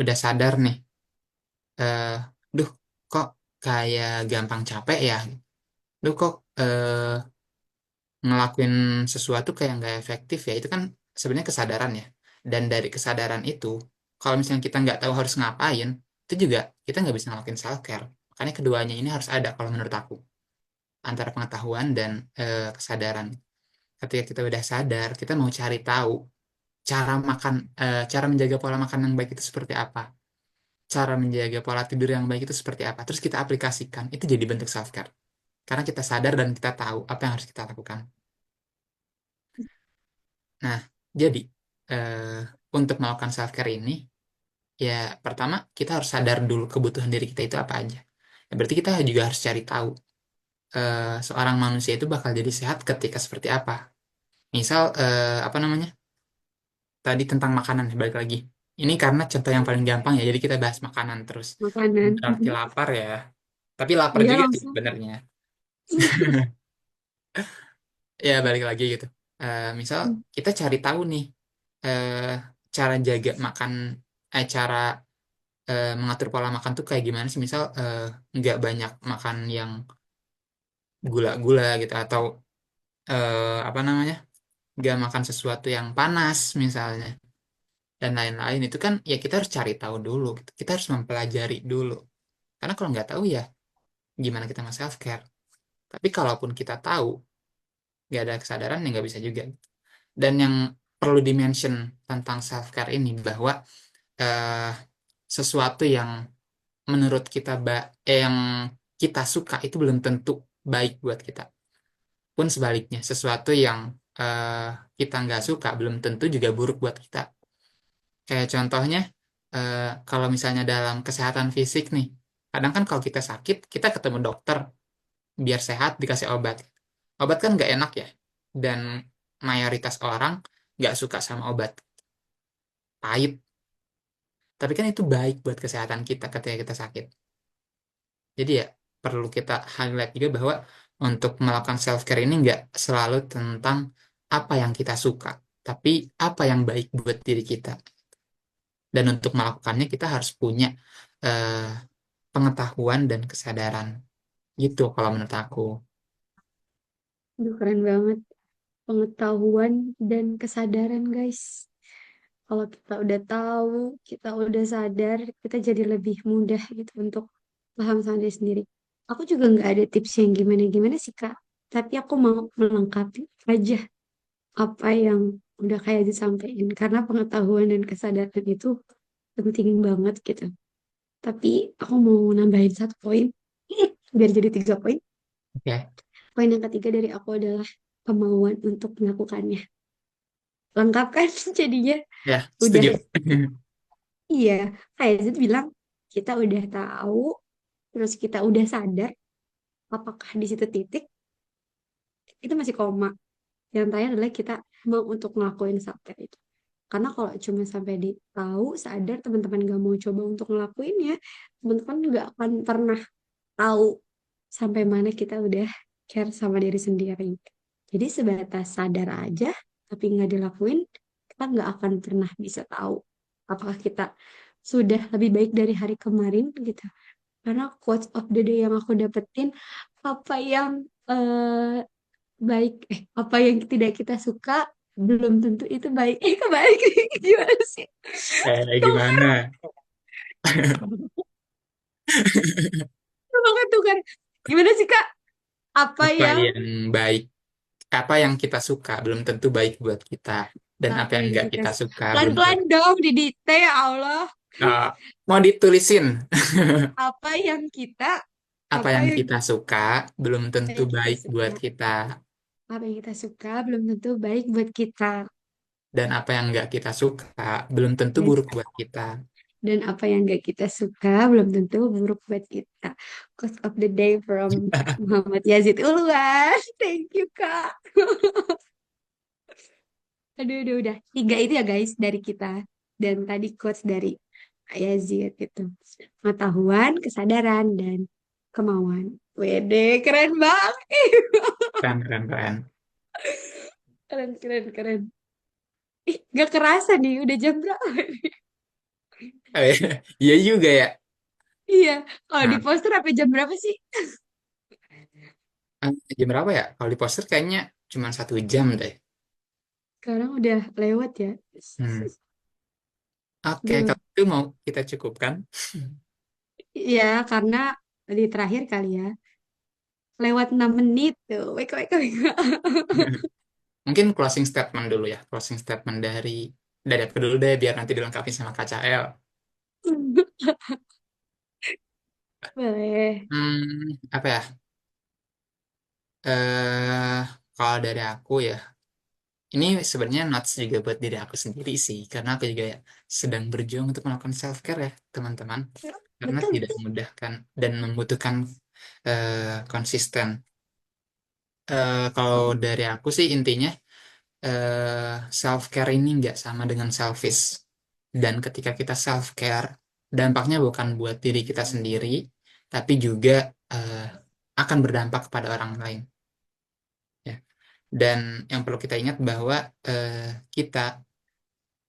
udah sadar nih, eh, duh kok kayak gampang capek ya, duh kok ngelakuin sesuatu kayak nggak efektif ya, itu kan sebenarnya kesadaran ya. Dan dari kesadaran itu, kalau misalnya kita nggak tahu harus ngapain, itu juga kita nggak bisa ngelakuin self care. Makanya keduanya ini harus ada kalau menurut aku, antara pengetahuan dan kesadaran. Ketika kita udah sadar, kita mau cari tahu cara makan, cara menjaga pola makan yang baik itu seperti apa, cara menjaga pola tidur yang baik itu seperti apa. Terus kita aplikasikan, itu jadi bentuk self care. Karena kita sadar dan kita tahu apa yang harus kita lakukan. Nah, jadi eh, untuk melakukan self care ini, ya pertama kita harus sadar dulu kebutuhan diri kita itu apa aja. Ya, berarti kita juga harus cari tahu seorang manusia itu bakal jadi sehat ketika seperti apa. Misal apa namanya? Tadi tentang makanan balik lagi. Ini karena contoh yang paling gampang ya, jadi kita bahas makanan terus. Makanan. Berarti lapar ya. Tapi lapar Iya juga sih langsung. sebenarnya. Ya balik lagi gitu. Misal kita cari tahu nih eh, cara jaga makan, cara mengatur pola makan tuh kayak gimana sih? Misal nggak banyak makan yang gula-gula gitu, atau apa namanya, nggak makan sesuatu yang panas misalnya, dan lain-lain. Itu kan ya kita harus cari tahu dulu gitu. Kita harus mempelajari dulu, karena kalau nggak tahu ya gimana kita mau self care. Tapi kalaupun kita tahu, nggak ada kesadaran ya nggak bisa juga. Dan yang perlu dimention tentang self care ini bahwa eh, sesuatu yang menurut kita yang kita suka itu belum tentu baik buat kita. Pun sebaliknya, sesuatu yang eh, kita nggak suka belum tentu juga buruk buat kita. Kayak contohnya, kalau misalnya dalam kesehatan fisik nih, kadang kan kalau kita sakit, kita ketemu dokter biar sehat dikasih obat. Obat kan nggak enak ya, dan mayoritas orang nggak suka sama obat, pahit. Tapi kan itu baik buat kesehatan kita ketika kita sakit. Jadi ya perlu kita highlight juga bahwa untuk melakukan self care ini nggak selalu tentang apa yang kita suka, tapi apa yang baik buat diri kita. Dan untuk melakukannya kita harus punya eh, pengetahuan dan kesadaran. Gitu kalau menurut aku. Aduh, keren banget. Pengetahuan dan kesadaran, guys. Kalau kita udah tahu, kita udah sadar, kita jadi lebih mudah gitu untuk paham sama diri sendiri. Aku juga nggak ada tips yang gimana-gimana sih, Kak. Tapi aku mau melengkapi aja apa yang udah kayak disampaikan. Karena pengetahuan dan kesadaran itu penting banget gitu. Tapi aku mau nambahin satu poin, biar jadi 3 poin. Oke. Poin yang ketiga dari aku adalah kemauan untuk melakukannya. Lengkap kan jadinya? Ya, Udah, setuju. iya. Kayak itu bilang, kita udah tahu, terus kita udah sadar, apakah di situ titik, itu masih koma. Yang terakhir adalah kita mau untuk ngelakuin sampai itu. Karena kalau cuma sampai di tahu, sadar, teman-teman gak mau coba untuk ngelakuinnya, teman-teman gak akan pernah tahu sampai mana kita udah care sama diri sendiri. Jadi sebatas sadar aja, tapi nggak dilakuin, kita nggak akan pernah bisa tahu apakah kita sudah lebih baik dari hari kemarin gitu. Karena quotes of the day yang aku dapetin, apa yang baik, apa yang tidak kita suka belum tentu itu baik. Kebalik gimana sih? Tuker, Gimana? banget tuker. Gimana sih Kak? Apa Apa yang yang baik, apa yang kita suka belum tentu baik buat kita, dan apa apa yang yang nggak kita kita suka belum pelan-pelan tentu. dong didikte ya Allah. Mau ditulisin. Apa yang kita Apa apa yang yang kita suka belum apa tentu yang kita baik suka buat kita, apa yang kita suka belum tentu baik buat kita dan apa yang nggak kita suka belum tentu dan buruk buat kita. dan apa yang gak kita suka belum tentu buruk buat kita. Quote of the day from Muhammad Yazid Uluan. Thank you Kak. Udah 3 itu ya guys dari kita, dan tadi quotes dari Kak Yazid itu pengetahuan, kesadaran, dan kemauan. Wede, keren banget. Keren, keren, keren. Keren, keren, keren. Ih, gak kerasa nih, udah jam berapa? Iya juga ya. Iya, kalau di Nah, poster apa jam berapa sih? jam berapa ya? Kalau di poster kayaknya cuma 1 jam deh. Sekarang udah lewat ya. Hmm. Oke, Duh. kalau itu mau kita cukupkan. Iya, karena di terakhir kali ya. Lewat 6 menit tuh. Wake, wake, wake. Mungkin closing statement dulu ya. Closing statement dari aku dulu deh, biar nanti dilengkapi sama KCL. Boleh. Apa ya? Kalau dari aku ya, ini sebenarnya notes juga buat diri aku sendiri sih, karena aku juga ya sedang berjuang untuk melakukan self care ya teman-teman, karena Betul. tidak mudah kan dan membutuhkan konsisten. Kalau dari aku sih intinya self care ini nggak sama dengan selfish. Dan ketika kita self care, dampaknya bukan buat diri kita sendiri, tapi juga eh, akan berdampak kepada orang lain. Ya. Dan yang perlu kita ingat bahwa eh, kita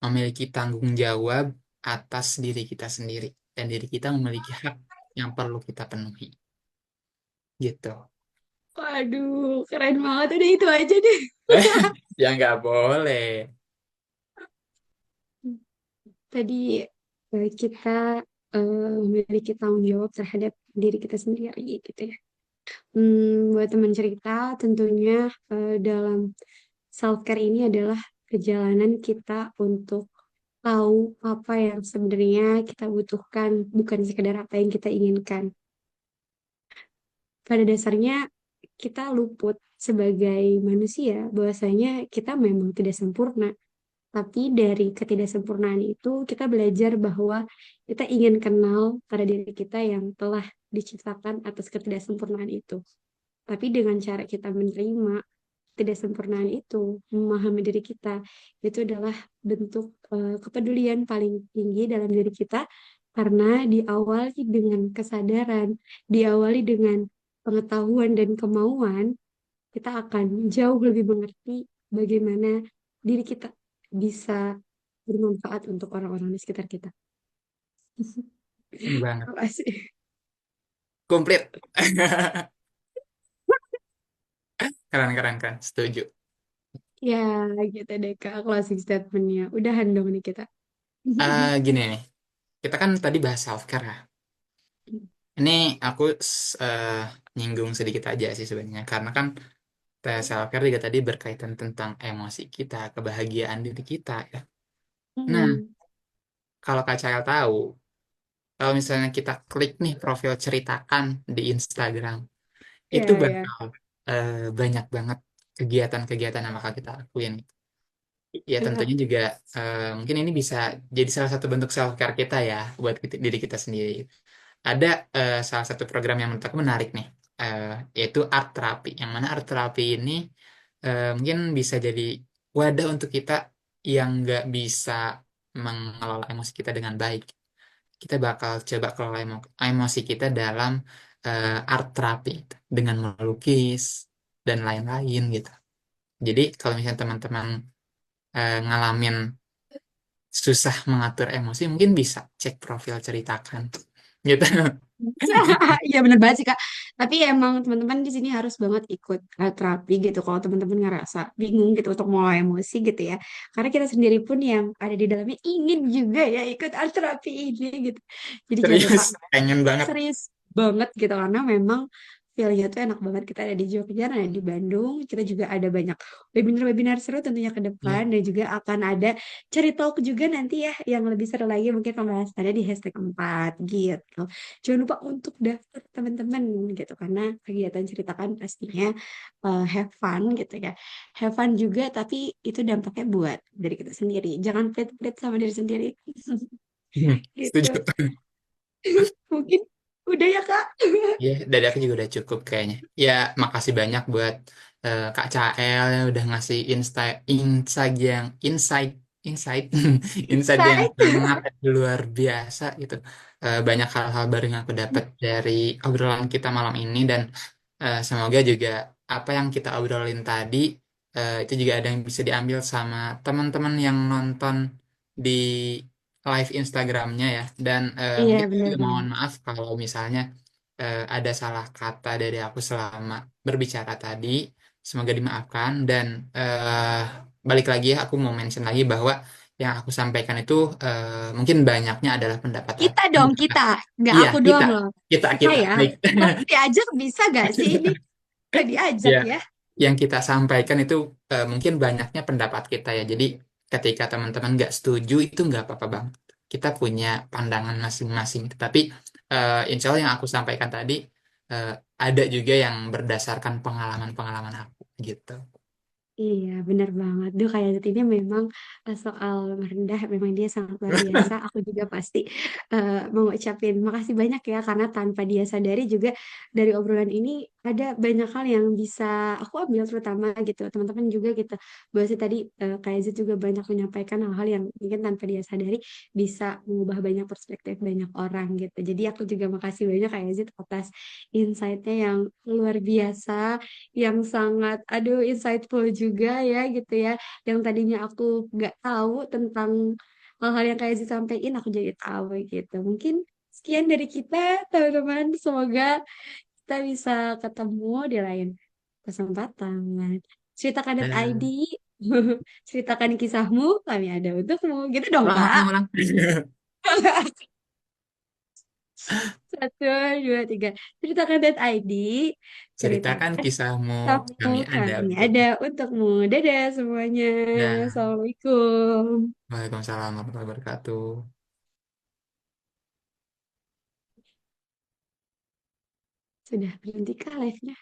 memiliki tanggung jawab atas diri kita sendiri, dan diri kita memiliki hak yang perlu kita penuhi. Gitu. Waduh, keren banget. Udah itu aja deh. Ya nggak boleh. Tadi kita memiliki tanggung jawab terhadap diri kita sendiri gitu ya. Buat teman cerita, tentunya dalam self care ini adalah perjalanan kita untuk tahu apa yang sebenarnya kita butuhkan, bukan sekedar apa yang kita inginkan. Pada dasarnya kita luput sebagai manusia, bahwasanya kita memang tidak sempurna. Tapi dari ketidaksempurnaan itu kita belajar bahwa kita ingin kenal pada diri kita yang telah diciptakan atas ketidaksempurnaan itu. Tapi dengan cara kita menerima ketidaksempurnaan itu, memahami diri kita, itu adalah bentuk kepedulian paling tinggi dalam diri kita karena diawali dengan kesadaran, diawali dengan pengetahuan dan kemauan, kita akan jauh lebih mengerti bagaimana diri kita bisa bermanfaat untuk orang-orang di sekitar kita. Banget. Makasih. Komplit. Keren, keren, keren. Setuju. Ya, gitu deh Kak, closing statementnya. Udahan dong nih kita. Gini nih, kita kan tadi bahas self care ya. Ini aku eh, nyinggung sedikit aja sih sebenarnya, karena kan self care juga tadi berkaitan tentang emosi kita, kebahagiaan diri kita ya. Nah, Hmm, kalau Kak Cahil tahu, kalau misalnya kita klik nih profil ceritakan di Instagram, itu ya, ya. bakal banyak banget kegiatan-kegiatan yang bakal kita lakuin. Ya Ya. tentunya juga mungkin ini bisa jadi salah satu bentuk self care kita ya buat diri kita sendiri. Ada salah satu program yang menurut aku menarik nih, eh, yaitu art terapi. Yang mana art terapi ini mungkin bisa jadi wadah untuk kita yang nggak bisa mengelola emosi kita dengan baik. Kita bakal coba kelola emosi kita dalam art terapi dengan melukis dan lain-lain gitu. Jadi kalau misalnya teman-teman ngalamin susah mengatur emosi, mungkin bisa cek profil ceritakan gitu. Iya bener banget sih Kak. Tapi emang teman-teman di sini harus banget ikut terapi gitu. Kalau teman-teman ngerasa bingung gitu untuk mengelola emosi gitu ya. Karena kita sendiri pun yang ada di dalamnya ingin juga ya ikut terapi ini gitu. Jadi jangan lupa Serius, pengen banget. serius banget gitu karena memang feelnya tuh enak banget kita ada di Jogja, ada di Bandung, kita juga ada banyak webinar-webinar seru tentunya ke depan Iya. dan juga akan ada cerita talk juga nanti ya yang lebih seru lagi mungkin pembahasannya di #4 gitu. Jangan lupa untuk daftar teman-teman gitu karena kegiatan ceritakan pastinya have fun gitu ya. Have fun juga tapi itu dampaknya buat dari kita sendiri. Jangan pelit-pelit sama diri sendiri. Gitu. Setuju. Mungkin udah ya Kak. Ya, dari aku juga udah cukup kayaknya. Ya, makasih banyak buat Kak Cael yang udah ngasih insight yang insight insight insight yang Insight. sangat luar biasa gitu. Banyak hal-hal baru yang aku dapat dari obrolan kita malam ini, dan semoga juga apa yang kita obrolin tadi itu juga ada yang bisa diambil sama teman-teman yang nonton di live Instagramnya ya. Dan Iya, mungkin aku benar juga mohon banget. maaf kalau misalnya ada salah kata dari aku selama berbicara tadi. Semoga dimaafkan, dan eh, balik lagi ya, aku mau mention lagi bahwa yang aku sampaikan itu mungkin banyaknya adalah pendapat aku. Kita dong, kita. Nggak Iya, aku kita, doang loh. Kita kita. ya. Baik. Kalau diajak bisa gak sih ini? Gak diajak Ya, ya. yang kita sampaikan itu mungkin banyaknya pendapat kita ya. Jadi ketika teman-teman nggak setuju itu nggak apa-apa bang. Kita punya pandangan masing-masing. Tapi insya Allah yang aku sampaikan tadi eh, ada juga yang berdasarkan pengalaman-pengalaman aku gitu. Iya, benar banget. Duh, kayak ini memang soal merendah, memang dia sangat luar biasa. Aku juga pasti mau ucapin makasih banyak ya, karena tanpa dia sadari juga dari obrolan ini ada banyak hal yang bisa aku ambil terutama gitu. Teman-teman juga gitu. Bahwa sih tadi kayak Zid juga banyak menyampaikan hal-hal yang mungkin tanpa dia sadari bisa mengubah banyak perspektif banyak orang gitu. Jadi aku juga makasih banyak kayak Zid atas insight-nya yang luar biasa, yang sangat aduh insightful juga ya gitu ya, yang tadinya aku nggak tahu tentang hal-hal yang kayak disampaikan aku jadi tahu gitu. Mungkin sekian dari kita teman-teman, semoga kita bisa ketemu di lain kesempatan. Ceritakan ID, Dan ceritakan kisahmu, kami ada untukmu gitu dong ulang, Kak. ulang, ulang. Satu, dua, tiga. Ceritakan ID, Ceritakan ceritakan kisahmu, kamu, kami ada kami untuk. ada untukmu. Dadah semuanya. Dan Assalamualaikum. Waalaikumsalam warahmatullahi wabarakatuh. Sudah berhenti kah live-nya?